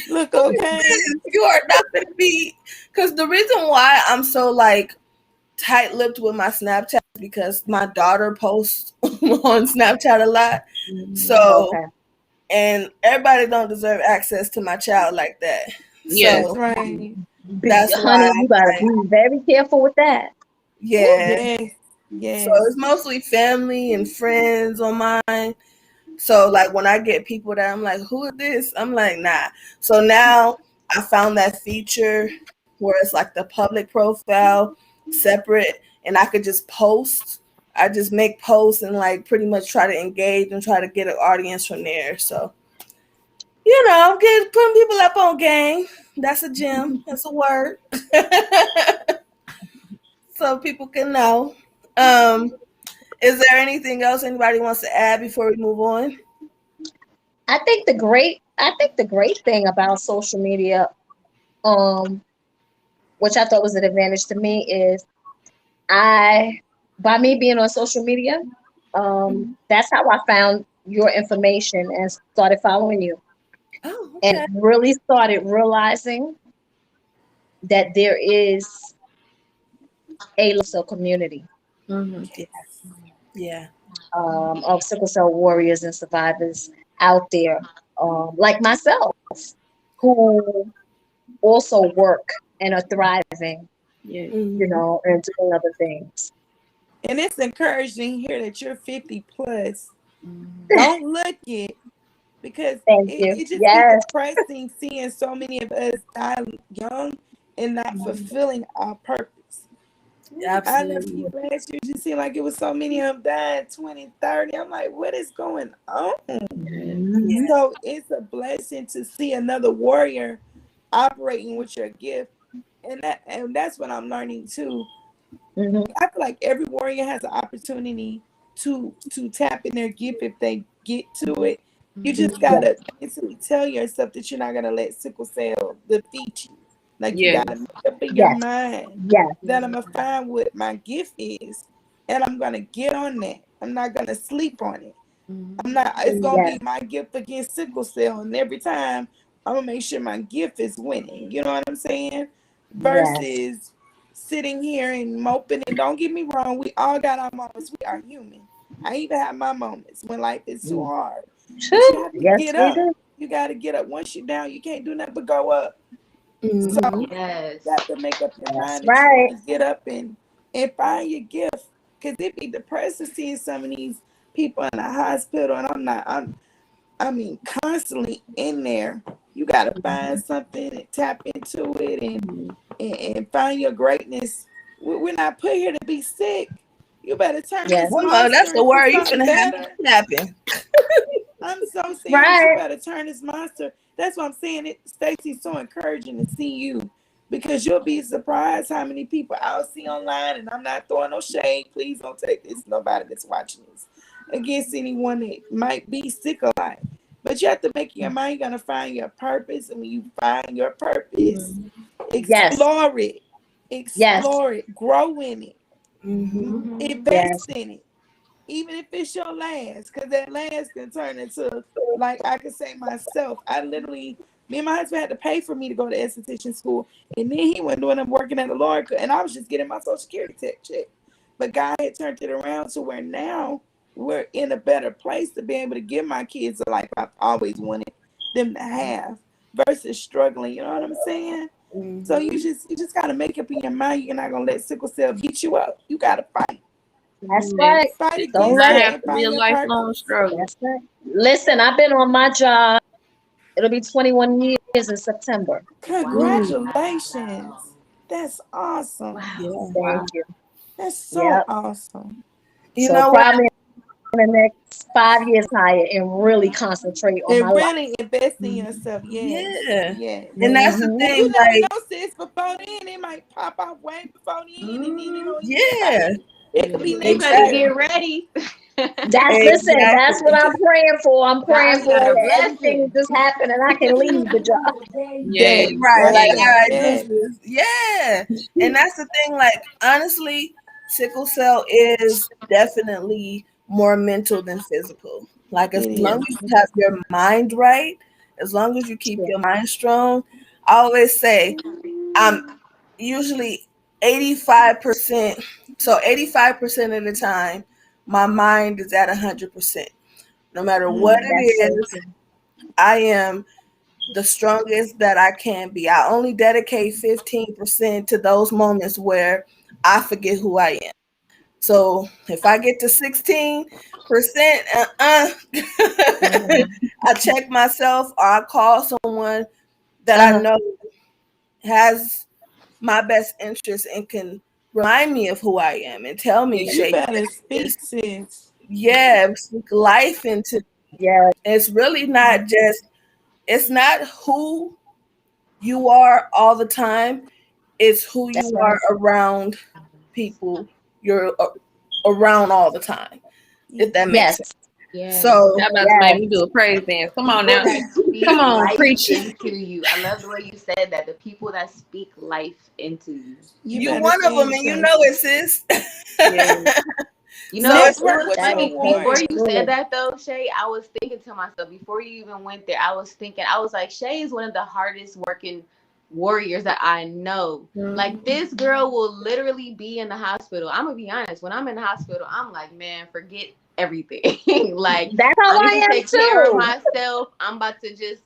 Look, who is okay. this? You are not gonna be. Because the reason why I'm so like tight-lipped with my Snapchat is because my daughter posts on Snapchat a lot. So, Okay. and everybody don't deserve access to my child like that. Yes. That's So right. that's why, Honey, you gotta like, be very careful with that. yeah. Yes. So Yes. it's mostly family and friends on mine. So like when I get people that I'm like, who is this? I'm like, nah. So now I found that feature where it's like the public profile separate, and I could just post. I just make posts and like pretty much try to engage and try to get an audience from there. So putting people up on game. That's a gem. That's a word. So people can know. Um, is there anything else anybody wants to add before we move on? I think the great I think the great thing about social media, um, which I thought was an advantage to me, is I by me being on social media, that's how I found your information and started following you Oh, and okay. really started realizing that there is a cell community Mm-hmm. Yeah. Yeah. of sickle cell warriors and survivors out there, like myself, who also work and are thriving, Yeah. Mm-hmm. and doing other things. And it's encouraging here that you're 50 plus. Mm-hmm. Don't look it because Thank it, you. it just be Yes. depressing seeing so many of us die young and not fulfilling our purpose. I left Absolutely. you last year, it just seemed like it was so many of them dying 20, 30. I'm like, what is going on? Yeah. Mhm. So it's a blessing to see another warrior operating with your gift. And that's what I'm learning too. Mhm. I feel like every warrior has an opportunity to tap in their gift if they get to it. You just Yeah. gotta mentally tell yourself that you're not gonna let sickle cell defeat you. Like you Yes. gotta make up in your Yes. mind Yes. that I'm gonna find what my gift is, and I'm gonna get on that. I'm not gonna sleep on it. I'm not. It's gonna Yes. be my gift against sickle cell, and every time I'm gonna make sure my gift is winning. You know what I'm saying? Yes. Versus sitting here and moping. And don't get me wrong, we all got our moments. We are human. I even have my moments when life is too hard, but you have to Yes, get we up. do. You got to get up. Once you're down, you can't do nothing but go up. So Mm-hmm. you Yes. have to make up your That's mind that you're right. gonna get up and find your gift. Cause it be depressing seeing some of these people in the hospital, and I mean, constantly in there. You got to find something and tap into it and find your greatness. We're not put here to be sick. You better turn this Yes. Well, that's monster the into word you something finna have better. me snapping. I'm so serious. You Right. better turn this monster. That's what I'm saying. It, Stacy's so encouraging to see you because you'll be surprised how many people I'll see online. And I'm not throwing no shade. Please don't take this. Nobody that's watching this against anyone that might be sick alive. But you have to make your mind. You're gonna find your purpose, and when you find your purpose, Yes. explore it, Yes. explore it, grow in it, Mm-hmm. Yes. invest in it even if it's your last, because that last can turn into, like I could say myself, I literally, me and my husband had to pay for me to go to esthetician school, and then he went doing them working at a lawyer, and I was just getting my social security check. But God had turned it around to where now we're in a better place to be able to give my kids the life I've always wanted them to have, versus struggling. You know what I'm saying? So Mm-hmm. you just gotta make up in your mind you're not gonna let sickle cell beat you up. You gotta fight. That's Yes. right. Fight It does Don't against let not it it. have and to be find a your lifelong purpose. struggle. That's right. Listen, I've been on my job. It'll be 21 years in September. Ooh, Congratulations. That's awesome. yeah. Thank you. That's so Yep. awesome. You So know what? probably in the next 5 years higher and really concentrate on my And life. really invest in yourself. Yes. Yeah. Yes. And that's the Hmm. And thing, you never like, know, sis, before then it might pop off way before then, and then you don't even yeah, find it. It could be You next better exactly. year. get ready. Listen, that's what Exactly. I'm praying for. I'm praying God for got a that everything blessing. just happen and I can leave the job. Yes. That Right, right like, Yes. all there. right, Yes. deuces. Yeah. And that's the thing, like, honestly, sickle cell is definitely more mental than physical. Like, as It long is. as you have your mind right, as long as you keep Yeah. your mind strong, I always say I'm usually 85%. So 85% of the time, my mind is at 100%. No matter what Mm. it That's so is, true. I am the strongest that I can be. I only dedicate 15% to those moments where I forget who I am. So if I get to 16%, Mhm. I check myself or I call someone that I Uh-huh. know has my best interest and can remind me of who I am and tell me, You Shay, better this, speak, sis. yeah, speak life into. Yeah. It's really not just, it's not who you are all the time, it's who That's you right. are around people you're around all the time, if that makes Yes. sense. Yes. So Y'all about to make Yes. me do a praise dance. Come on People now. that speak Come on, life preach. into you. I love the way you said that. The people that speak life into you. You you better one of them, sing, and you know Tracy. it, sis. Yeah. You So know, it's it Network was with That your is funny. so Before warrior. you said good. that though, Shay, I was thinking to myself, before you even went there, I was thinking, I was like, Shay is one of the hardest working warriors that I know. Like Mhm. this girl will literally be in the hospital. I'm gonna be honest, when I'm in the hospital, I'm like, man, forget everything. Like That's how I need I to am take care of too. myself. I'm about to just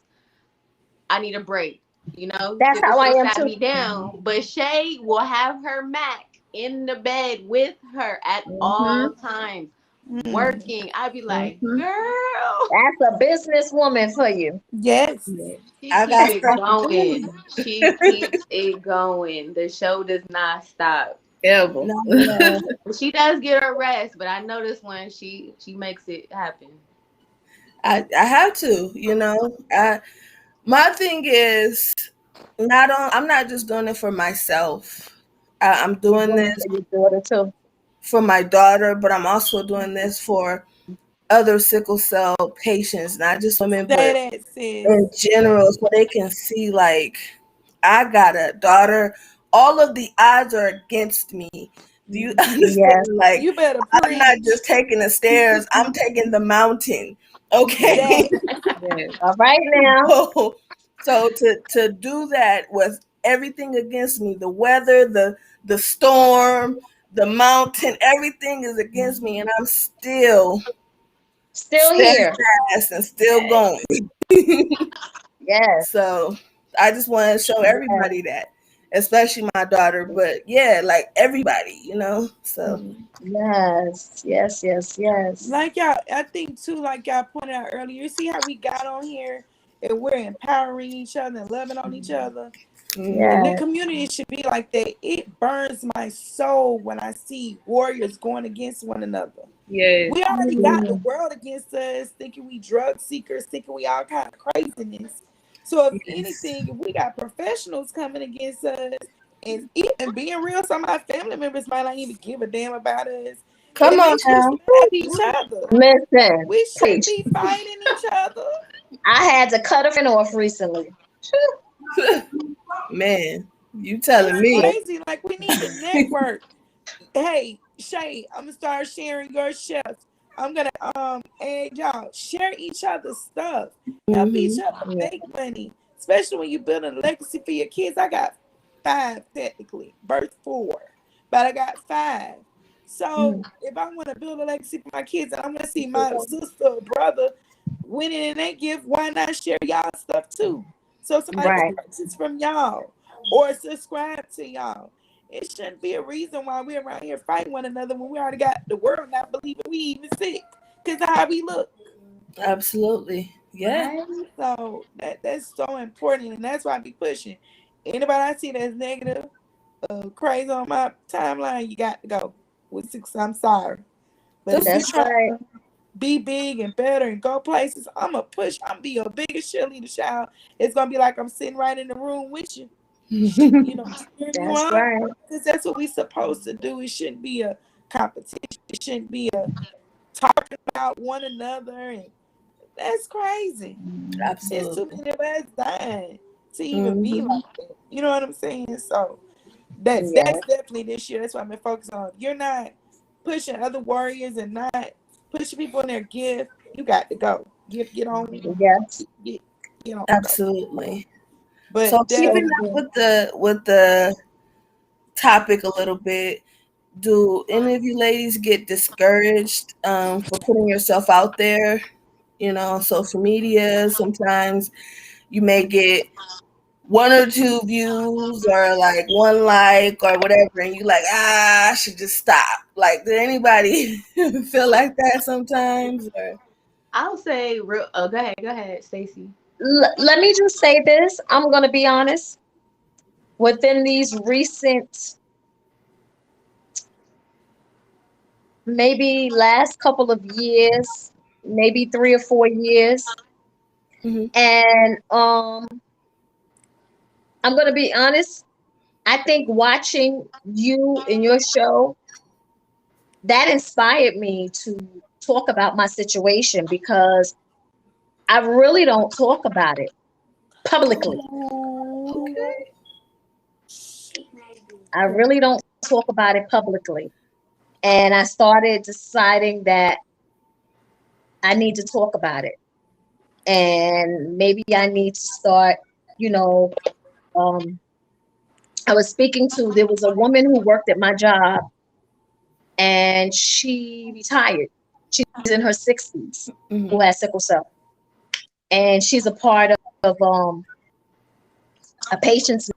I need a break. You know, That's Sickle how I Cell am sat too. me down. But Shay will have her Mac in the bed with her at all Mhm. times, Mm. working. I'd be like, Mhm. girl, That's a businesswoman for you. Yes. Yeah. she I keep got it stuff to do. going. She keeps it going. The show does not stop. Ever. No, Yes. She does get her rest, but I know this one, she makes it happen. I have to. My thing is not on. I'm not just doing it for myself. I'm You're doing doing it this for your daughter too. for my daughter, but I'm also doing this for other sickle cell patients, not just women, Say but that, sis. in general, so they can see like I got a daughter. All of the odds are against me. Do you understand? Yes. Like You better I'm not preach just taking the stairs; I'm taking the mountain. Okay. that. Yes. All right now. so, so to do that with everything against me, the weather, the storm, the mountain, everything is against me, and I'm still Still here. steadfast and still Yes. going. Yes. So I just want to show Yes. everybody that, especially my daughter, but yeah, like everybody. So Yes. Yes. Yes. Yes. Like y'all, I think too, like y'all pointed out earlier, you see how we got on here and we're empowering each other and loving on each other. And mhm. the Yes. community should be like that. It burns my soul when I see warriors going against one another. Yes. We already got the Mm. world against us, thinking we drug seekers, thinking we all kind of craziness. So if Yes. anything, if we got professionals coming against us, and being real, some of our family members might not even give a damn about us. Come At on least we now. should have each other. Listen, We shouldn't preach. be fighting each other. I had to cut a friend off recently. Man, you telling It's me. crazy. Like we need to network. Hey, Shay, I'm gonna start sharing your chefs. I'm gonna and y'all share each other's stuff. Help each Hmm. other Yeah. make money. Especially when you build a legacy for your kids. I got five technically, birth four, but I got five. So Mm. if I want to build a legacy for my kids and I want to see my sister or brother winning in they gift, why not share y'all stuff too? So somebody can Right. purchase from y'all or subscribe to y'all. It shouldn't be a reason why we're around here fighting one another when we already got the world not believing we even sick because of how we look. Absolutely. Yeah. Right. So that's so important, and that's why I be pushing. Anybody I see that's negative, crazy on my timeline, you got to go. With six, I'm sorry, but if you That's try right. to be big and better and go places, I'm a push. I'm be your biggest cheerleader, child. It's gonna be like I'm sitting right in the room with you. Cheering you That's on right. because that's what we supposed to do. It shouldn't be a competition. It shouldn't be a talking about one another, and that's crazy. It's too Absolutely. many of us dying to even be Hmm. like that. You know what I'm saying? So that's Yes. definitely this year. That's what I've been focused on. If you're not pushing other warriors and not pushing people in their gift, you got to go. Get on Yes. get get on go. Absolutely. But So keeping definitely So up good. with the topic a little bit, do any of you ladies get discouraged for putting yourself out there? On social media, sometimes you may get one or two views or like one like or whatever, and you like, I should just stop. Like, did anybody feel like that sometimes? Or I'll say real. Oh, go ahead, Stacy. Let me just say this. I'm going to be honest. Within these recent, maybe last couple of years, maybe 3 or 4 years, Mhm. and I'm going to be honest. I think watching you in your show that inspired me talk about my situation because I really don't talk about it publicly. Okay. I really don't talk about it publicly. And I started deciding that I need to talk about it. And maybe I need to start, you know, um, I was speaking to, there was a woman who worked at my job and she retired. She's in her 60s who has sickle cell. And she's a part of a patient's,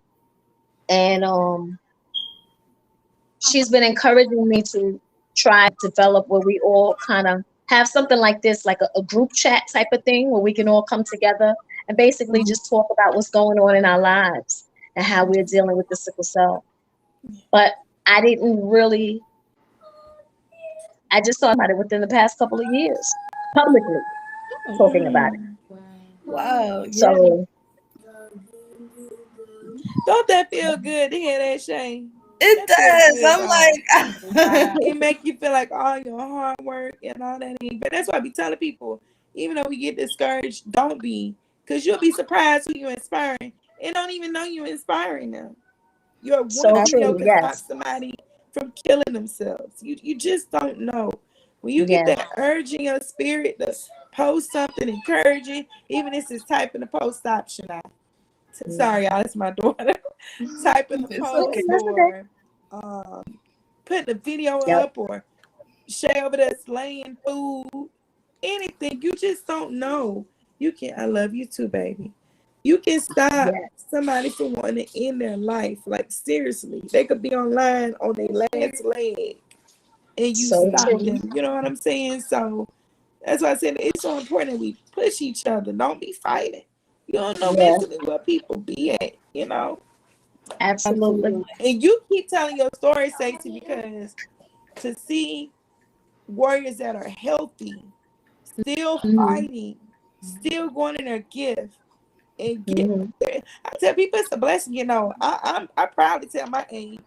and she's been encouraging me to try to develop where we all kind of have something like this, like a group chat type of thing where we can all come together and basically just talk about what's going on in our lives and how we're dealing with the sickle cell. But I didn't really, I just thought about it within the past couple of years, publicly talking about it. Wow. Yeah. So Don't that feel good to hear that, Shane? It That does. feels good, I'm like, it make you feel like all your hard work and all that. But that's why I be telling people, even though we get discouraged, don't be, because you'll be surprised who you're inspiring and don't even know you're inspiring them. Your one so video true. could stop Yes. somebody from killing themselves. You just don't know. When you get Yes. that urge in your spirit to post something encouraging, even if it's typing the post option out. Sorry, y'all, it's my daughter. Typing the it's post okay. That's okay. or putting a video Yep. up or Shay over there slaying food, anything. You just don't know. You can. I love you too, baby. You can stop Yes. somebody from wanting to end their life. Like seriously, they could be online on their last leg, and you So stop true. them. You know what I'm saying? So that's why I said it's so important that we push each other. Don't be fighting. You don't know Yeah. mentally where people be at. You know. Absolutely. And you keep telling your story, Stacey, because to see warriors that are healthy, still Hmm. fighting, still going in their gift, and get Hmm. there. I tell people it's a blessing, you know. I proudly tell my age.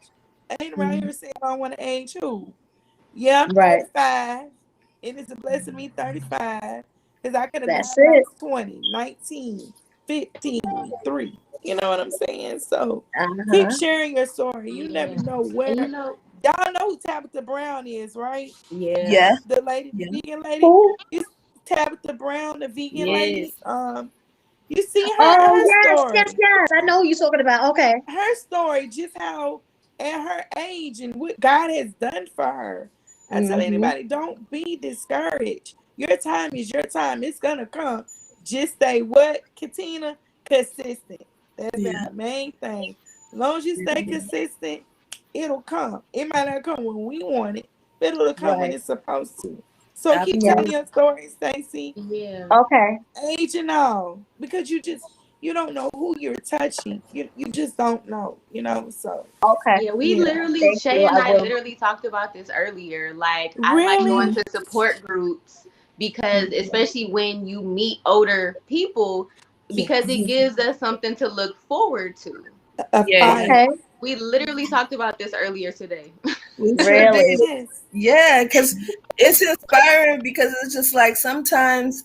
I ain't around Hmm. here saying I don't want to age who. Yeah, I'm Right. 35, and it's a blessing me 35, because I could have died That's when I it. was 20, 19, 15, 3. You know what I'm saying? So keep Uh-huh. sharing your story. You never Yeah. know where. And you know, Y'all know who Tabitha Brown is, right? yeah. Yeah. The lady, the Yeah. vegan lady. Who? You Tabitha Brown, the vegan Yes. lady. You see Oh, her yes, yes, story. yes. I know who you're talking about. Okay. Her story, just how at her age and what God has done for her. I tell Hmm. anybody, don't be discouraged. Your time is your time. It's gonna come. Just stay what, Katina? Consistent. That's Yeah. the main thing. As long as you stay consistent, it'll come. It might not come when we want it, but it'll come when Right. it's supposed to. So keep Yeah. telling your story, Stacey, Yeah. Okay. age and all, because you don't know who you're touching. You just don't know, So Okay. Yeah, we yeah. literally, Thank Shay you. and I I will. literally talked about this earlier. Like, I like going Really? to support groups because, Mhm. especially when you meet older people, because Yes. it gives us something to look forward to. A Yes. fight. Okay. We literally talked about this earlier today. We sure Really. did. Yes. Yeah, because it's inspiring because it's just like sometimes.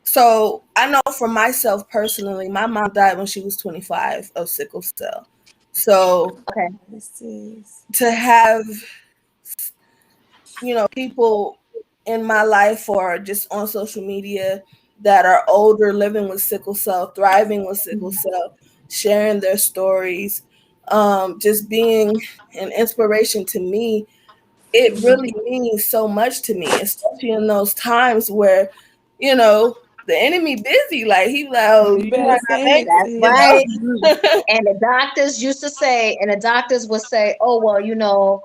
So I know for myself personally, my mom died when she was 25 of sickle cell. So Okay. This is to have, people in my life or just on social media that are older, living with sickle cell, thriving with sickle cell, sharing their stories, just being an inspiration to me, it really means so much to me, especially in those times where, the enemy busy. Like he like, oh, you you better might say not make it, That's it, sis. right. And the doctors used to say, and the doctors would say, oh, well, you're not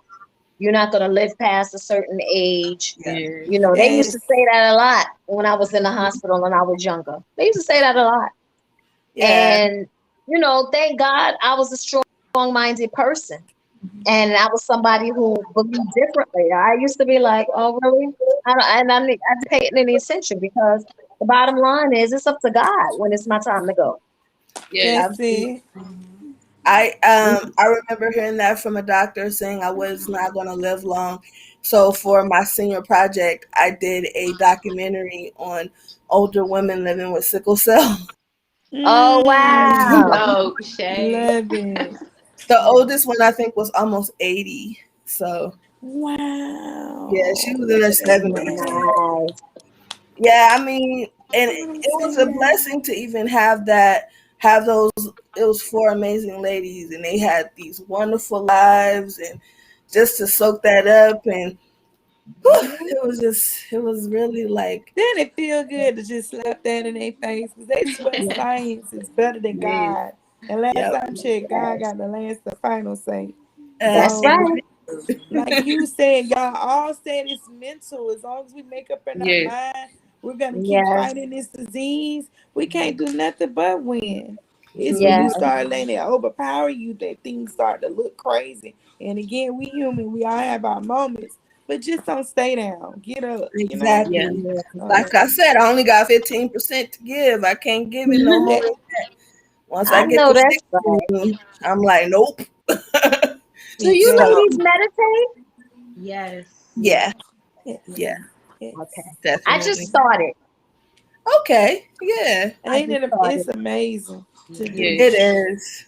going to live past a certain age. Yeah. Yeah. They used Yes. to say that a lot when I was in the hospital and I was younger. They used to say that a lot. Yeah. And, thank God I was a strong minded person. And I was somebody who believed differently. I used to be like, oh, really? I didn't pay it any attention because the bottom line is it's up to God when it's my time to go. Yes. That's Absolutely. it. I remember hearing that from a doctor saying I was not going to live long. So for my senior project, I did a documentary on older women living with sickle cell. Oh Mm, wow. Dope, Shay. love it. The oldest one I think was almost 80. So yeah, she Wow. was in her That's 70s. great. Nice. Yeah, I mean, and That's what I'm it was a saying. blessing to even have those. It was four amazing ladies, and they had these wonderful lives, and just to soak that up, and whew, it was really like, Then it feel good to just slap that in their face because they swear science is better than Yes. God. And last yep, time checked, God Yes. got the last, the final say. That's So, right. absolutely, like you said, y'all all said it's mental. As long as we make up in our Yes. mind, we're gonna keep Yes. fighting this disease. We can't do nothing but win. It's when you Yes. start letting it overpower you that things start to look crazy. And again, we human, we all have our moments, but just don't stay down. Get up, you know? Yeah. exactly. Yeah. So Like I said, I only got 15% to give. I can't give it no more. that Once I I get know to that's right. 16, I'm like, nope. Do you So exactly. ladies meditate? Yes. yeah, Yes. yeah, Yes. Okay. I just definitely. started. Okay, yeah, I Ain't just it started. it's amazing to Yeah. do. it Yes. is.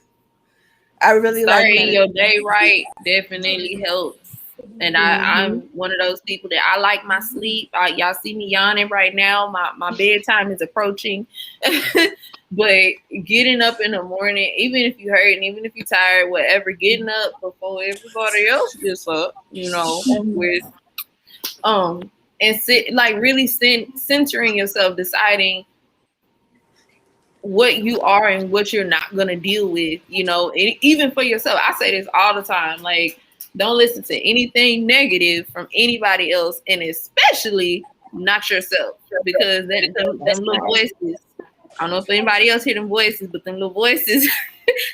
I really like Starting meditation. your day right definitely helps. And Mm-hmm. I'm one of those people that I like my sleep. Y'all see me yawning right now. My bedtime is approaching. But getting up in the morning, even if you hurt and even if you're tired, whatever, getting up before everybody else gets up, with um and sit like really centering yourself, deciding what you are and what you're not going to deal with, even for yourself. I say this all the time, like, don't listen to anything negative from anybody else, and especially not yourself, because them That's little right. voices, I don't know if anybody else hear them voices, but them little voices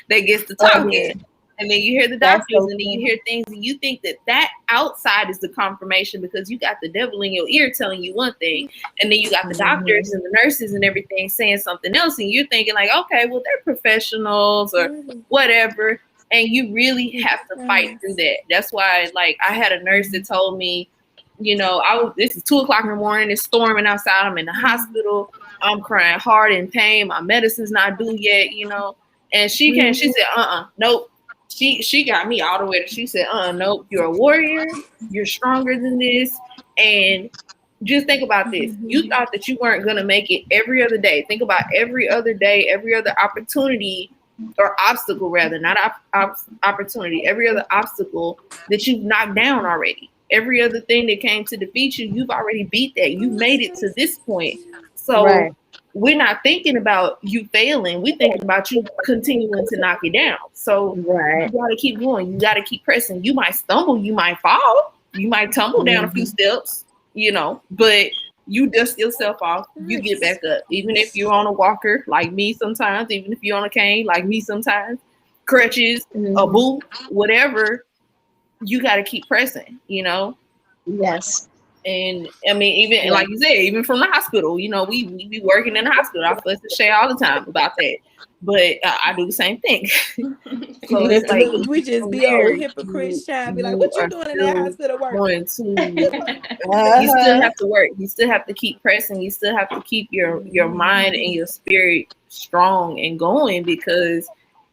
that gets to Oh yeah. talking. And then you hear the That's doctors, so and then you true. hear things, and you think that outside is the confirmation because you got the devil in your ear telling you one thing, and then you got the Hmm. doctors and the nurses and everything saying something else, and you're thinking like, okay, well, they're professionals or whatever, and you really have to fight through that. That's why, like, I had a nurse that told me, this is 2 o'clock in the morning, it's storming outside, I'm in the hospital, I'm crying hard in pain, my medicine's not due yet, and she said, nope. She got me all the way. She said, nope, you're a warrior. You're stronger than this. And just think about this. You thought that you weren't going to make it every other day. Think about every other day, every other opportunity or obstacle, rather, not opportunity, every other obstacle that you've knocked down already. Every other thing that came to defeat you, you've already beat that. You made it to this point. So Right. we're not thinking about you failing. We're thinking about you continuing to knock it down. So Right. you got to keep going. You got to keep pressing. You might stumble. You might fall. You might tumble down a few Hmm. steps, but you dust yourself off. You get back up. Even if you're on a walker like me sometimes, even if you're on a cane like me sometimes, crutches, a Hmm. boot, whatever, you got to keep pressing. Yes. And I mean, even Yes. like you said, even from the hospital, we be working in the hospital. I fuss and Shay all the time about that, but I do the same thing. So it's like Look, we just from be there, old hypocrites trying to be like, you what you are doing in that still hospital working? going to. You still Uh-huh. have to work. You still have to keep pressing. You still have to keep your mind and your spirit strong and going, because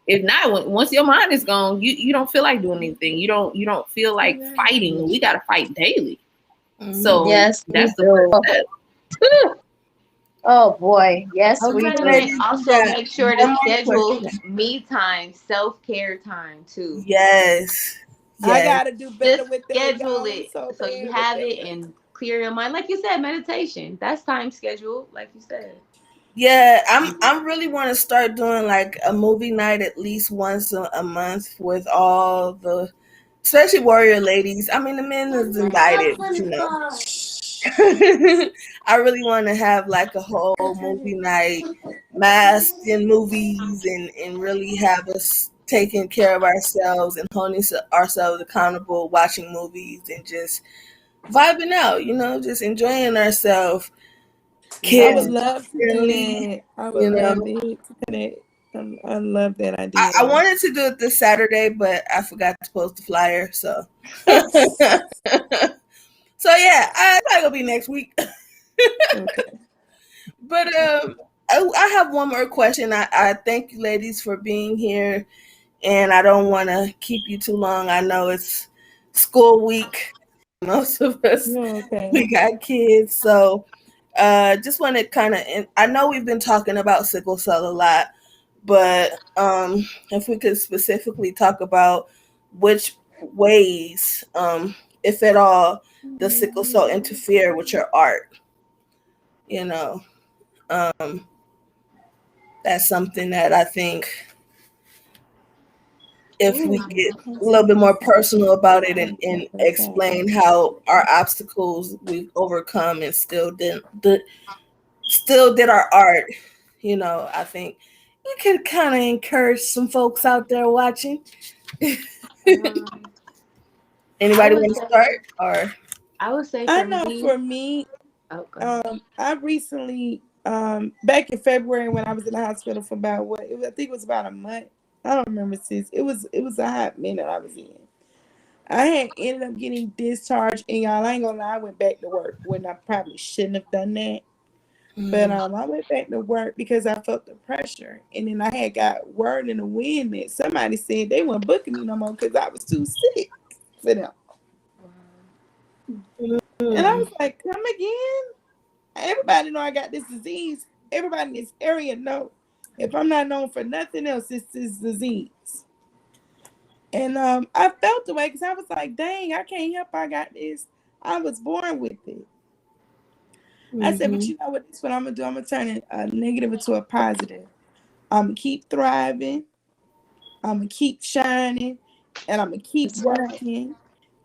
if not, once your mind is gone, you don't feel like doing anything. You don't feel like fighting. We got to fight daily. Mhm. So Yes, we that's the first do. step. Oh boy. Yes, Okay, we You do. gotta ladies, we also got make sure to one more schedule question. me time, self-care time too. Yes, I yes, gotta do better Just with that, schedule y'all. I'm it so so you bad with have it that. and clear your mind. Like you said, meditation. That's time scheduled, like you said. yeah. I'm really want to start doing like a movie night at least once a month with all the, especially warrior ladies. I mean, the men is invited. I really want to have like a whole movie night, masked in movies, and really have us taking care of ourselves and holding ourselves accountable, watching movies and just vibing out, just enjoying ourselves, I Yeah. would kids love to do friendly, that. I would you love know. to do that. I love that I idea. wanted to do it this Saturday, but I forgot to post the flyer, so So yeah, I probably gonna be next week. Okay. But I have one more question. I thank you, ladies, for being here, and I don't want to keep you too long. I know it's school week. Most of us You're okay. we got kids, so just want to kind of. I know we've been talking about sickle cell a lot, but if we could specifically talk about which ways, if at all, does sickle cell interfere with your art? You know, um, that's something that I think if we Ooh. get a little bit more personal about it and explain how our obstacles we've overcome and still did our art, I think we could kind of encourage some folks out there watching. Um, I Anybody would want to say, start? Or I would say I for know me. for me, Oh, go ahead. I recently, back in February when I was in the hospital for about I think it was about a month. I don't remember, sis. It was a hot minute I was in. I had ended up getting discharged, and y'all, I ain't gonna lie, I went back to work when I probably shouldn't have done that. But I went back to work because I felt the pressure, and then I had got word in the wind that somebody said they weren't booking me no more because I was too sick for them. And I was like, "Come again?" Everybody know I got this disease. Everybody in this area know. If I'm not known for nothing else, it's this disease. And I felt the way because I was like, dang, I can't help I got this. I was born with it. I said, but you know what? This is what I'm gonna do. I'm gonna turn a negative into a positive. I'm gonna keep thriving. I'm gonna keep shining, and I'm gonna keep That's right. working.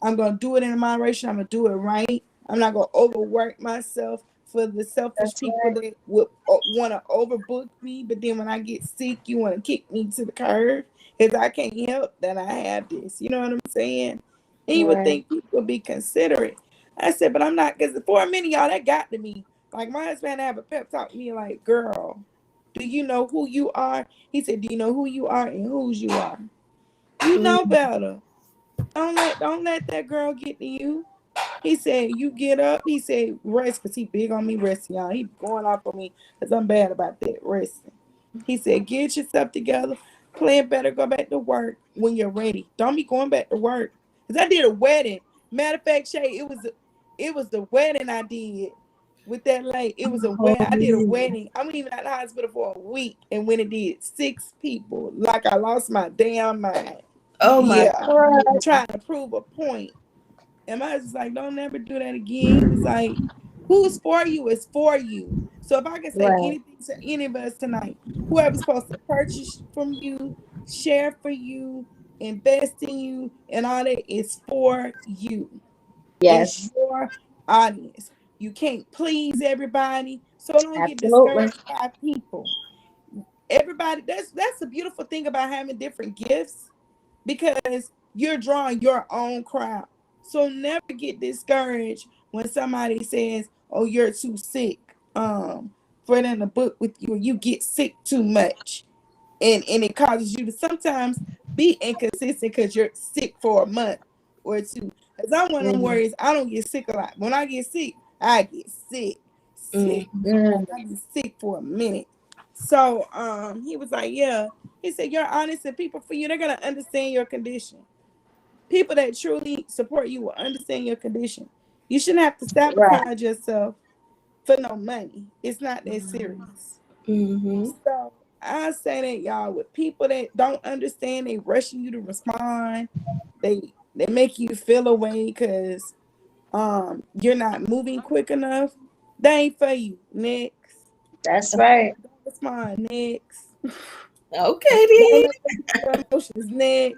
I'm gonna do it in moderation. I'm gonna do it right. I'm not gonna overwork myself for the selfish That's people right. that would want to overbook me. But then when I get sick, you want to kick me to the curb because I can't help that I have this. You know what I'm saying? And you would Right. think people would be considerate. I said, but I'm not, because for a minute, y'all, that got to me. Like my husband have a pep talk to me like, girl, do you know who you are? He said, do you know who you are and whose you are? You know better. Don't let that girl get to you. He said, you get up. He said, rest, because he big on me resting, y'all. He going off on me because I'm bad about that resting. He said, get yourself together. Plan better, go back to work when you're ready. Don't be going back to work. Because I did a wedding. Matter of fact, Shay, it was the wedding I did with that lady. It was a wedding. I did a wedding. I went even out of the hospital for a week and when it did 6 people. Like I lost my damn mind. oh my Yeah. Right. Trying to prove a point. And I was just like, don't never do that again. He was like, who's for you is for you. So if I can say Right. anything to any of us tonight, whoever's supposed to purchase from you, share for you, invest in you, and all that is for you. It's Yes. your audience. You can't please everybody. So don't get Absolutely. discouraged by people. Everybody, that's the beautiful thing about having different gifts because you're drawing your own crowd. So never get discouraged when somebody says, "Oh, you're too sick." For them to book with you, you get sick too much, and it causes you to sometimes be inconsistent because you're sick for a month or two. Because I'm one of them Mm. worries. I don't get sick a lot. When I get sick, I get sick, sick. Like Mm. I be sick for a minute. So he was like, yeah. He said, you're honest and people for you, they're gonna understand your condition. People that truly support you will understand your condition. You shouldn't have to Right. sabotage yourself for no money. It's not that serious. Mm-hmm. So I say that y'all with people that don't understand, they rushing you to respond. They make you feel away because you're not moving quick enough. They ain't for you. Next. That's right. Don't respond. Next. Okay Don't then. let them get your emotions. Next.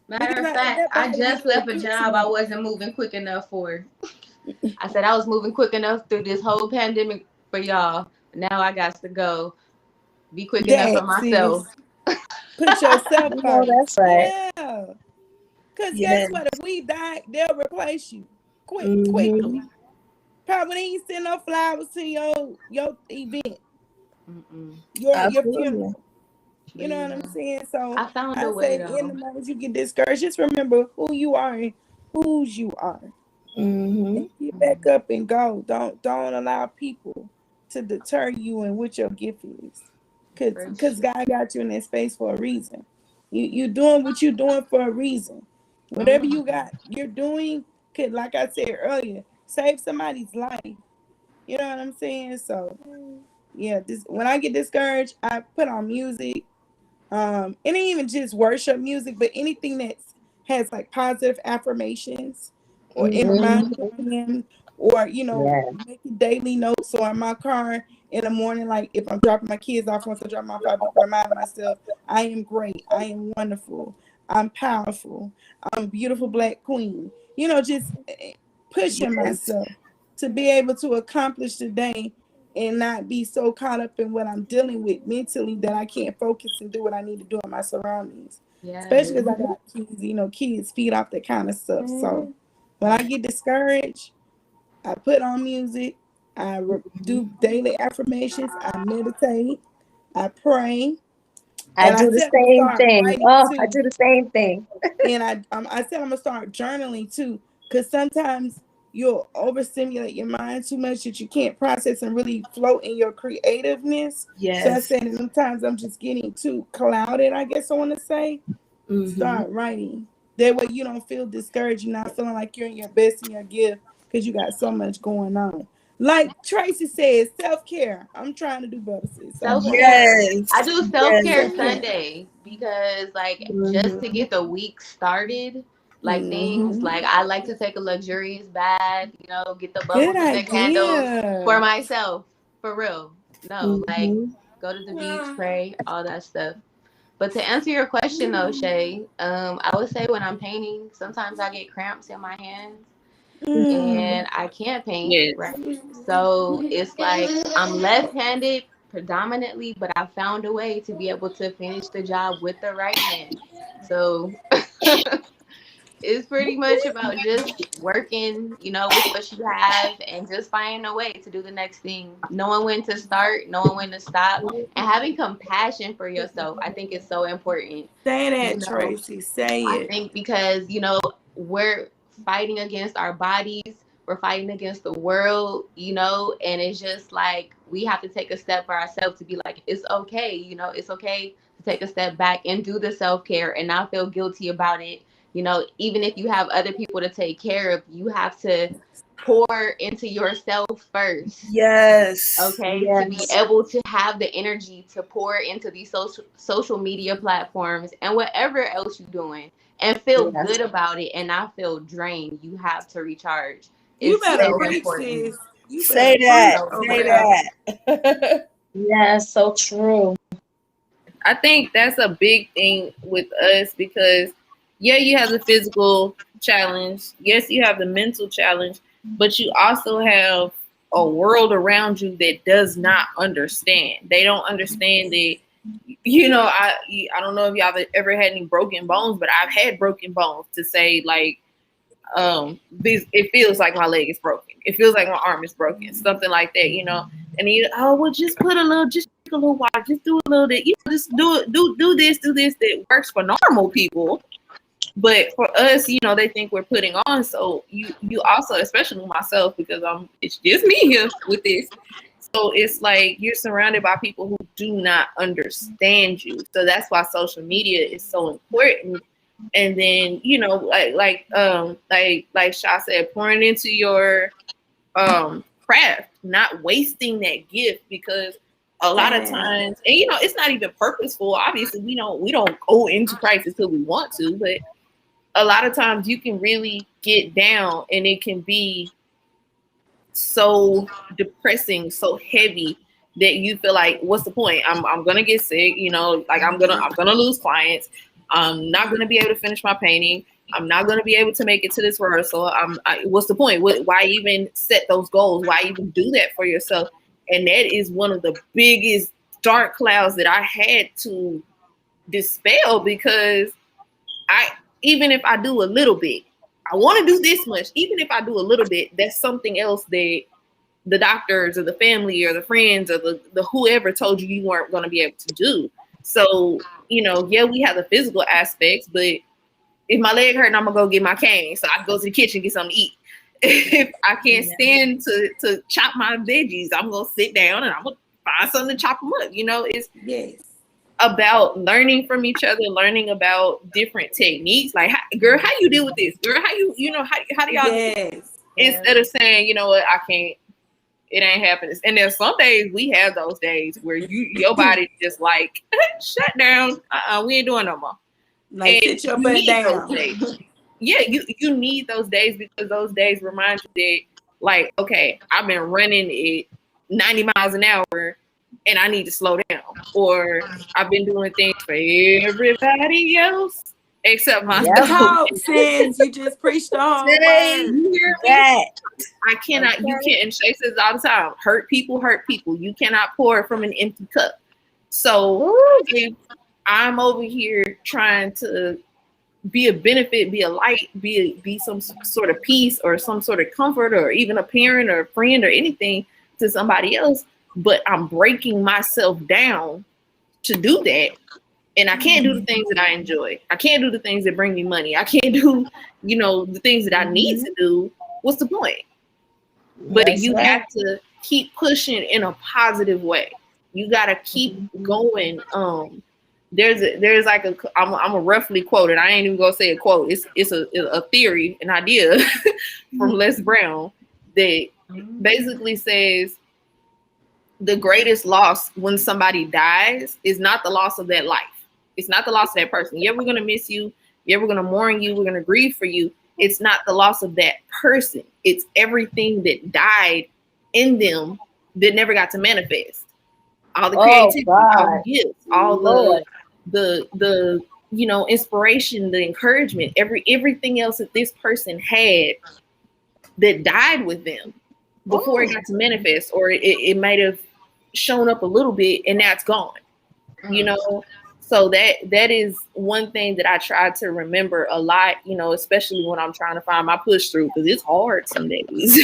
Because Matter of not fact, never I gonna be just no left a good to job I you. wasn't moving quick enough for. I said I was moving quick enough through this whole pandemic for y'all. Now I got to go be quick enough for That myself. sis. Put yourself You know first. that's right. Yeah. Cause guess Yeah. what? If we die, they'll replace you Mm-hmm. quickly. Probably ain't send no flowers to your event, Mm-mm. your Absolutely. funeral. You But know what I'm yeah, saying? So I found I a way say in the though. moments you get discouraged, just remember who you are and whose you are. Mm-hmm. And get back up and go. Don't allow people to deter you and what your gift is. For Cause sure. God got you in that space for a reason. You doing what you're doing for a reason. Whatever Mhm. you got, you're doing could, like I said earlier, save somebody's life. You know what I'm saying? So yeah, this when I get discouraged, I put on music. And even just worship music, but anything that has like positive affirmations, or it reminds me Mhm. who I am, or Yeah. making daily notes. So in my car in the morning, like if I'm dropping my kids off, once I drop them off, I remind myself I am great, I am wonderful, I'm powerful, I'm a beautiful black queen. Just pushing Yes. myself to be able to accomplish the day and not be so caught up in what I'm dealing with mentally that I can't focus and do what I need to do in my surroundings. Especially Yes. because I got kids feed off that kind of stuff. So when I get discouraged, I put on music, do daily affirmations, I meditate, I pray, I and I do the said I'm gonna same start thing. writing Oh, I too. do the same thing. And I said I'm gonna start journaling too, because sometimes you'll overstimulate your mind too much that you can't process and really float in your creativeness. So I Yes. said, and sometimes I'm just getting too clouded, I guess I want to say. Mm-hmm. Start writing. That way you don't feel discouraged. You're not feeling like you're in your best in your gift because you got so much going on. Like Tracy says, self care. I'm trying to do better, sis. Self Self care. care. I Yes. do self care Yes. Self care. Sunday because, like, just to Mm-hmm. get the week started, like things Hmm. like I like to take a luxurious bath, get the Good bubbles and the candles for idea. myself, for real. No, like, Mm-hmm. go to the beach, pray, all that stuff. But to answer your question though, Shay, I would say when I'm painting, sometimes I get cramps in my hands Mm. and I can't paint, Yes. right? So it's like I'm left-handed predominantly, but I found a way to be able to finish the job with the right hand. So it's pretty much about just working, with what you have and just finding a way to do the next thing. Knowing when to start, knowing when to stop, and having compassion for yourself. I think is so important. Say You that, know, Tracy. Say I it. think because, we're fighting against our bodies, we're fighting against the world, and it's just like we have to take a step for ourselves to be like, it's okay, it's okay to take a step back and do the self care and not feel guilty about it. Even if you have other people to take care of, you have to pour into yourself first, Yes. okay, to be Yes. able to have the energy to pour into these social media platforms and whatever else you're doing and feel Yes. good about it and not feel drained. You have to recharge. You It's better Say so that. preach, important. sis. You better Say It's that. preach so over Say there. important. that. Yes. So true. I think that's a big thing with us because, yeah, you have the physical challenge. Yes, you have the mental challenge, but you also have a world around you that does not understand. They don't understand that. I don't know if y'all have ever had any broken bones, but I've had broken bones to say like this. It feels like my leg is broken. It feels like my arm is broken, something like that. And you, oh well, just put just a little water, just do a little bit, just do it, do this that works for normal people. But for us, they think we're putting on. So you also, especially myself, because it's just me here with this. So it's like you're surrounded by people who do not understand you. So that's why social media is so important. And then, like Sha said, pouring into your craft, not wasting that gift because a lot Say of that. times, and it's not even purposeful. Obviously, we don't go into Christ until we want to, but a lot of times you can really get down and it can be so depressing, so heavy that you feel like, what's the point? I'm gonna get sick, like I'm gonna lose clients. I'm not gonna be able to finish my painting. I'm not gonna be able to make it to this rehearsal. What's the point? Why even set those goals? Why even do that for yourself? And that is one of the biggest dark clouds that I had to dispel because I even if I do a little bit, I want to do this much. Even if I do a little bit, that's something else that the doctors or the family or the friends or the whoever told you you weren't going to be able to do. So, yeah, we have the physical aspects, but if my leg hurt, I'm gonna go get my cane. So I go to the kitchen and get something to eat. if I can't stand to chop my veggies, I'm gonna sit down and I'm gonna find something to chop them up. It's about learning from each other, learning about different techniques. Like, girl, how you deal with this? Girl, how how do y'all do this? Instead of saying, you know what, I can't, it ain't happening. And there's some days we have those days where your body just like shut down. We ain't doing no more. Like, and sit your butt down. Yeah, you need those days, because those days remind you that, like, okay, I've been running at 90 miles an hour and I need to slow down. Or I've been doing things for everybody else except myself. Talk, sis. You just preached the whole word. You hear me? I cannot, you can't, and Shay says all the time, hurt people. You cannot pour from an empty cup. So if I'm over here trying to be a benefit, be a light, be some sort of peace or some sort of comfort, or even a parent or a friend or anything to somebody else, but I'm breaking myself down to do that, and I can't do the things that I enjoy. I can't do the things that bring me money. I can't do, the things that I need to do. What's the point? But you have to keep pushing in a positive way. You got to keep going. There's like I'm a roughly quote it. I ain't even gonna say a quote. It's a theory, an idea from Les Brown that basically says the greatest loss when somebody dies is not the loss of that life. It's not the loss of that person. Yeah, we're gonna miss you. Yeah, we're gonna mourn you. We're gonna grieve for you. It's not the loss of that person. It's everything that died in them that never got to manifest. All the creativity, all the gifts, all the inspiration, the encouragement, everything else that this person had that died with them before it got to manifest, or it might have shown up a little bit and now it's gone. So that is one thing that I try to remember a lot, especially when I'm trying to find my push through, because it's hard some days.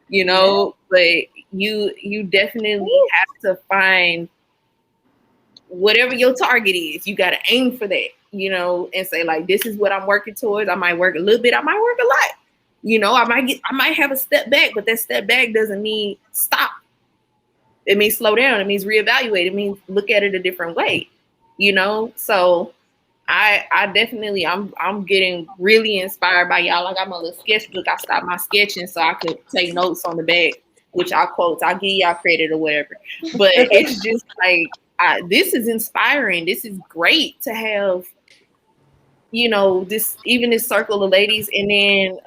But you definitely have to find whatever your target is. You got to aim for that, and say, like, this is what I'm working towards. I might work a little bit. I might work a lot. I might have a step back, but that step back doesn't mean stop. It means slow down. It means reevaluate. It means look at it a different way, So I definitely, I'm getting really inspired by y'all. I got my little sketchbook. I stopped my sketching so I could take notes on the back, which I'll quote. I'll give y'all credit or whatever. But it's just like, this is inspiring. This is great to have, this circle of ladies. And then,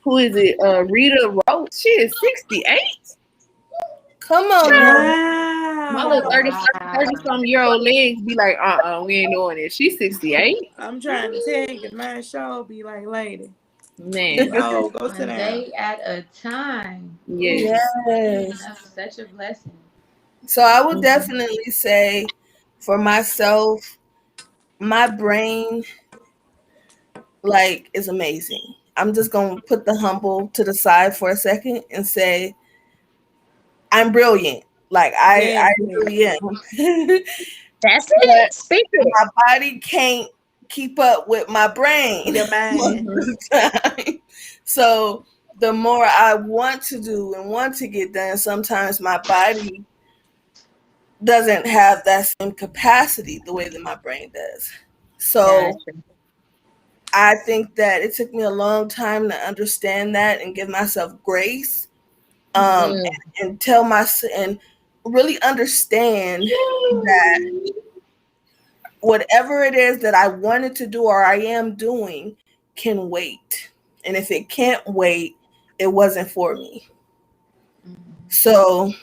who is it? Rita Roach. She is 68. Come on, my little 30-some-year-old legs be like, we ain't doing it. She's 68. I'm trying to tell you, my show be like, lady, man, go sit down. A day at a time. Yes. That's such a blessing. So I would definitely say, for myself, my brain is amazing. I'm just gonna put the humble to the side for a second and say I'm brilliant. I really am. That's it. Speak it. My body can't keep up with my brain. Your mind. So the more I want to do and want to get done, sometimes my body doesn't have that same capacity the way that my brain does. So I think that it took me a long time to understand that and give myself grace, and tell myself and really understand that whatever it is that I wanted to do or I am doing can wait. And if it can't wait, it wasn't for me. So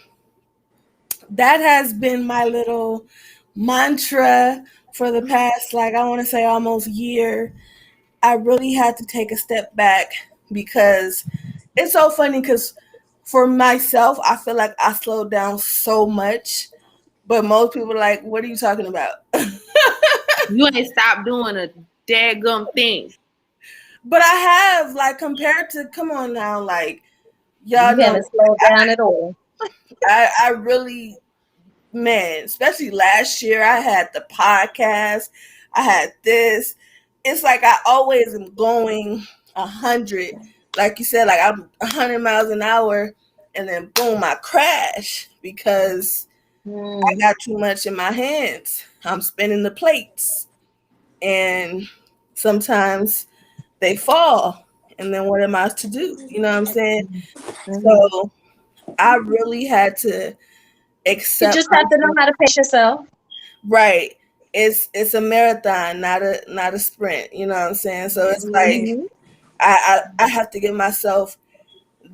that has been my little mantra for the past, I want to say almost year. I really had to take a step back because it's so funny, because for myself, I feel like I slowed down so much, but most people are like, what are you talking about? You ain't stopped doing a daggum thing. But I have, compared to, come on now, y'all you haven't slowed down at all. I really, man, especially last year, I had the podcast, I had this. It's like I always am going 100, like you said, like I'm 100 miles an hour, and then boom, I crash because I got too much in my hands. I'm spinning the plates, and sometimes they fall, and then what am I to do? You know what I'm saying? So I really had to You accept just have to know myself. how to pace yourself. Right. It's a marathon, not a sprint. You know what I'm saying? So it's like Yes. I have to give myself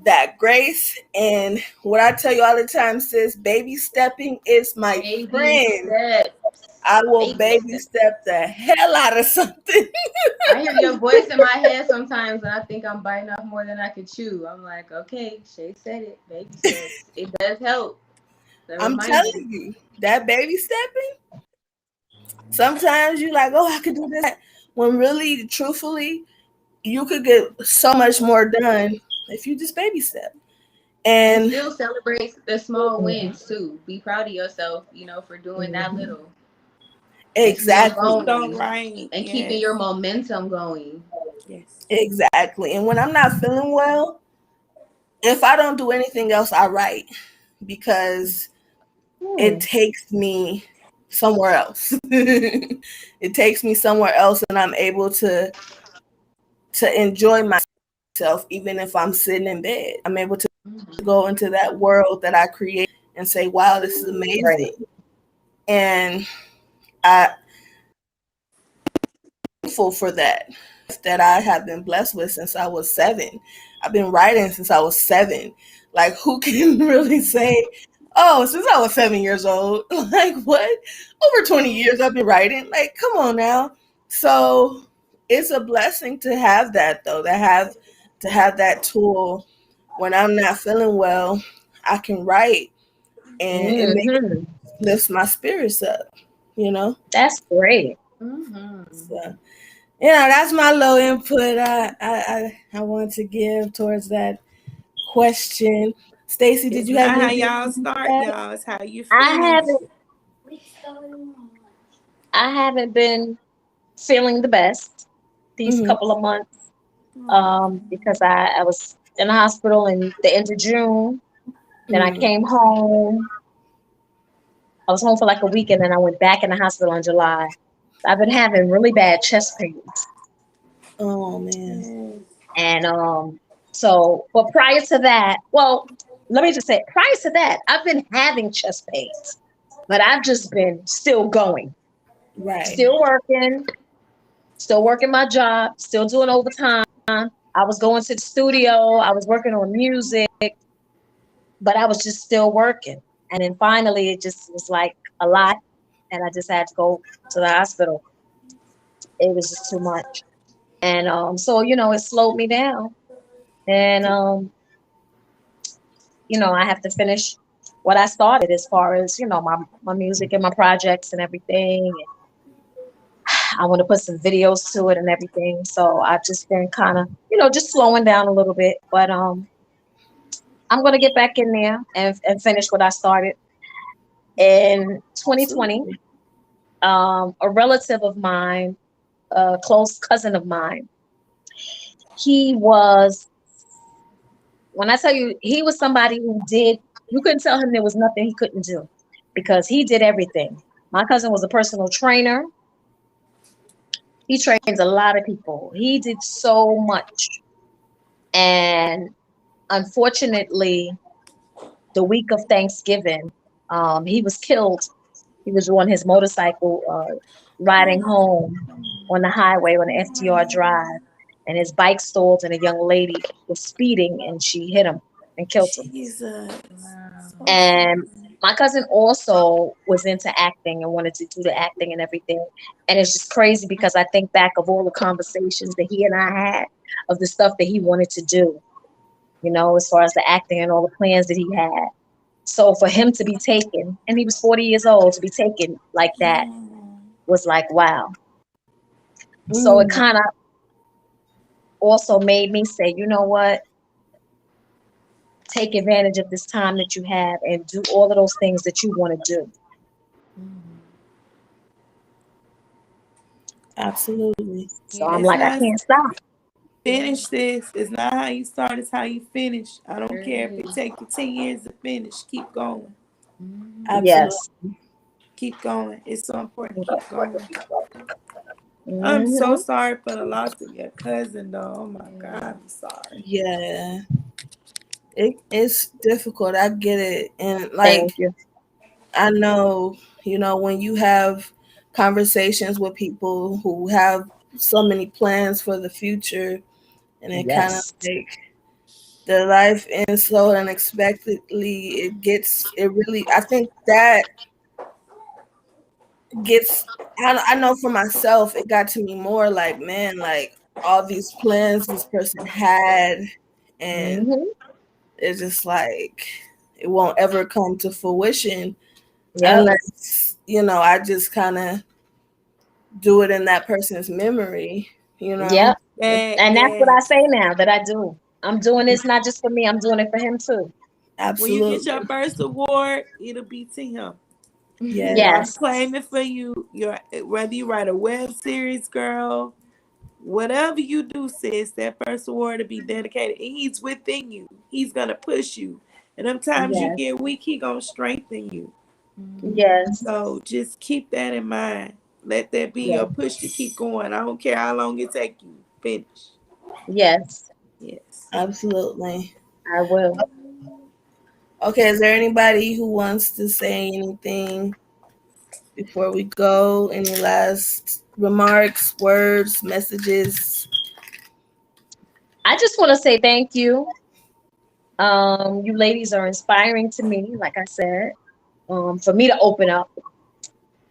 that grace. And what I tell you all the time, sis, baby stepping is my Baby friend. steps. I will Baby baby steps. step the hell out of something. I hear your voice in my head sometimes, and I think I'm biting off more than I could chew. I'm like, okay, Shay said it. Baby steps. It does help. The I'm reminder. telling you, that baby stepping, sometimes you like, oh, I could do this. When really, truthfully, you could get so much more done if you just baby step. And And still celebrate the small Mhm. wins too. Be proud of yourself, for doing that Mhm. little and still exactly, So going right. and keeping Yes. your momentum going. Yes. exactly. And when I'm not feeling well, if I don't do anything else, I write because it Hmm. takes me somewhere else. It takes me somewhere else, and I'm able to enjoy myself even if I'm sitting in bed. I'm able to Mhm. go into that world that I create and say, "Wow, this is Right. amazing." And I thankful for that I have been blessed with since I was 7. I've been writing since I was 7. Like, who can really say, "Oh, since I was 7 years old"? Like, what? Over 20 years I've been writing. Like, come on now. So it's a blessing to have that, though. To have that tool when I'm not feeling well. I can write, and it makes Hmm. lifts my spirits up. You know. That's great. Mhm. So that's my low input I want to give towards that question. Stacy, did It's you have not how anything y'all to start, add? y'all. It's how you I finish. haven't been feeling the best these Mm-hmm. couple of months Oh. because I was in the hospital in the end of June. Then I Mm. came home. I was home for like a week and then I went back in the hospital in July. I've been having really bad chest pains. Oh man. Yes. And but prior to that, well, let me just say, prior to that, I've been having chest pains, but I've just been still going, Right. still working my job, still doing overtime. I was going to the studio, I was working on music, but I was just still working. And then finally, it just was like a lot, and I just had to go to the hospital. It was just too much. And so it slowed me down. And I have to finish what I started as far as, my music and my projects and everything. And I want to put some videos to it and everything. So I've just been kind of, just slowing down a little bit. But I'm gonna get back in there and finish what I started in 2020. Absolutely. A relative of mine, a close cousin of mine, he was, when I tell you, he was somebody who did, you couldn't tell him there was nothing he couldn't do because he did everything. My cousin was a personal trainer. He trains a lot of people. He did so much. And unfortunately, the week of Thanksgiving, he was killed. He was on his motorcycle riding home on the highway on the FDR Drive, and his bike stalled, and a young lady was speeding, and she hit him and killed him. Jesus. Wow. So And sad. my cousin also was into acting and wanted to do the acting and everything. And it's just crazy because I think back of all the conversations that he and I had of the stuff that he wanted to do, as far as the acting and all the plans that he had. So for him to be taken, and he was 40 years old, to be taken like that Oh. was like, wow. So it Mm. kind of also made me say, you know what? Take advantage of this time that you have and do all of those things that you want to do. Mhm. Absolutely. So I'm It's like, I not can't stop. Finish this. It's not how you start, it's how you finish. I don't Sure care if it is. take you 10 years to finish. Keep going. Absolutely. Yes. Keep going. It's so important. Keep going. I'm so Mm-hmm. sorry for the loss of your cousin, though. Oh my God, Yeah. I'm sorry. Yeah. It's difficult. I get it. And Thank like you. I know, when you have conversations with people who have so many plans for the future and it kind of Yes. like their life ends so unexpectedly, it really, I think that gets, I know for myself, it got to me more like, man, like all these plans this person had, and Mm-hmm. it's just like it won't ever come to fruition Yep. unless, I just kind of do it in that person's memory, you know? Yep. And that's what I Yes. say now that I do. I'm doing this not just for me, I'm doing it for him too. When you get Absolutely. your first award, it'll be to him. Yes. I'm Yes. claiming for you. Your whether you write a web series, girl, whatever you do, sis, that first award to be dedicated. And he's within you. He's gonna push you. And them times you Yes. get weak, he gonna strengthen you. Yes. So just keep that in mind. Let that be your Yes. push to keep going. I don't care how long it take you. Finish. Yes. Yes. Absolutely. I will. Okay, is there anybody who wants to say anything before we go? Any last remarks, words, messages? I just want to say thank you. You ladies are inspiring to me, like I said, for me to open up,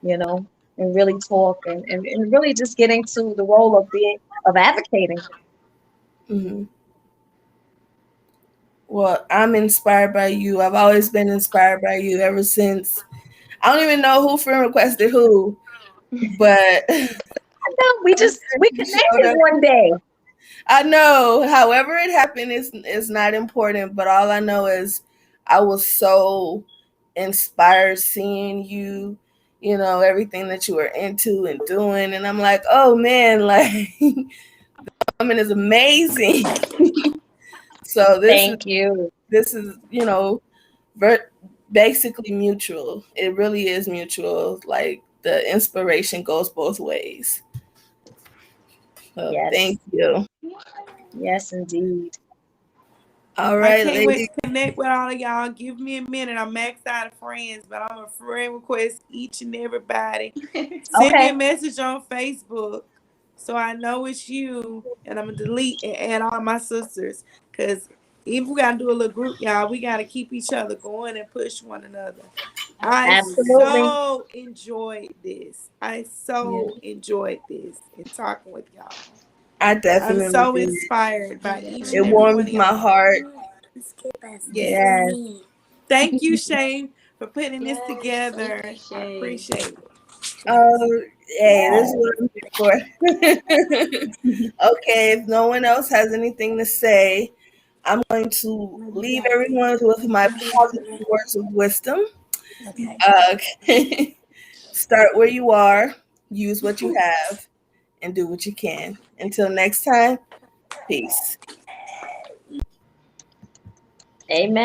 you know, and really talk and really just get into the role of being of advocating. Hmm. Well, I'm inspired by you. I've always been inspired by you ever since. I don't even know who friend requested who, but No, we you showed connected up. one day. I know. However it happened is not important, but all I know is I was so inspired seeing you, everything that you were into and doing, and I'm like, oh man, like woman is amazing. So Thank you. this is ver- basically mutual. It really is mutual. Like the inspiration goes both ways. So thank Yes. you. Yes, indeed. All I right, can't wait ladies. to connect with all of y'all. Give me a minute. I'm maxed out of friends, but I'm a friend request each and everybody. Send me Okay. a message on Facebook so I know it's you, and I'm gonna delete and add all my sisters. Cause if we gotta do a little group, y'all, we gotta keep each other going and push one another. I Absolutely. so enjoyed this. I Yeah, so enjoyed this and talking with y'all. I I'm definitely so did. inspired by each It and every one warms of my y'all. heart. Yes. Yes. Thank you, Shay, for putting this Yes, thank together. you, I Shay. appreciate it. Oh, hey, this is Yes. what I'm here for. Okay, if no one else has anything to say, I'm going to leave everyone with my positive words of wisdom. Okay. Start where you are, use what you have, and do what you can. Until next time, peace. Amen.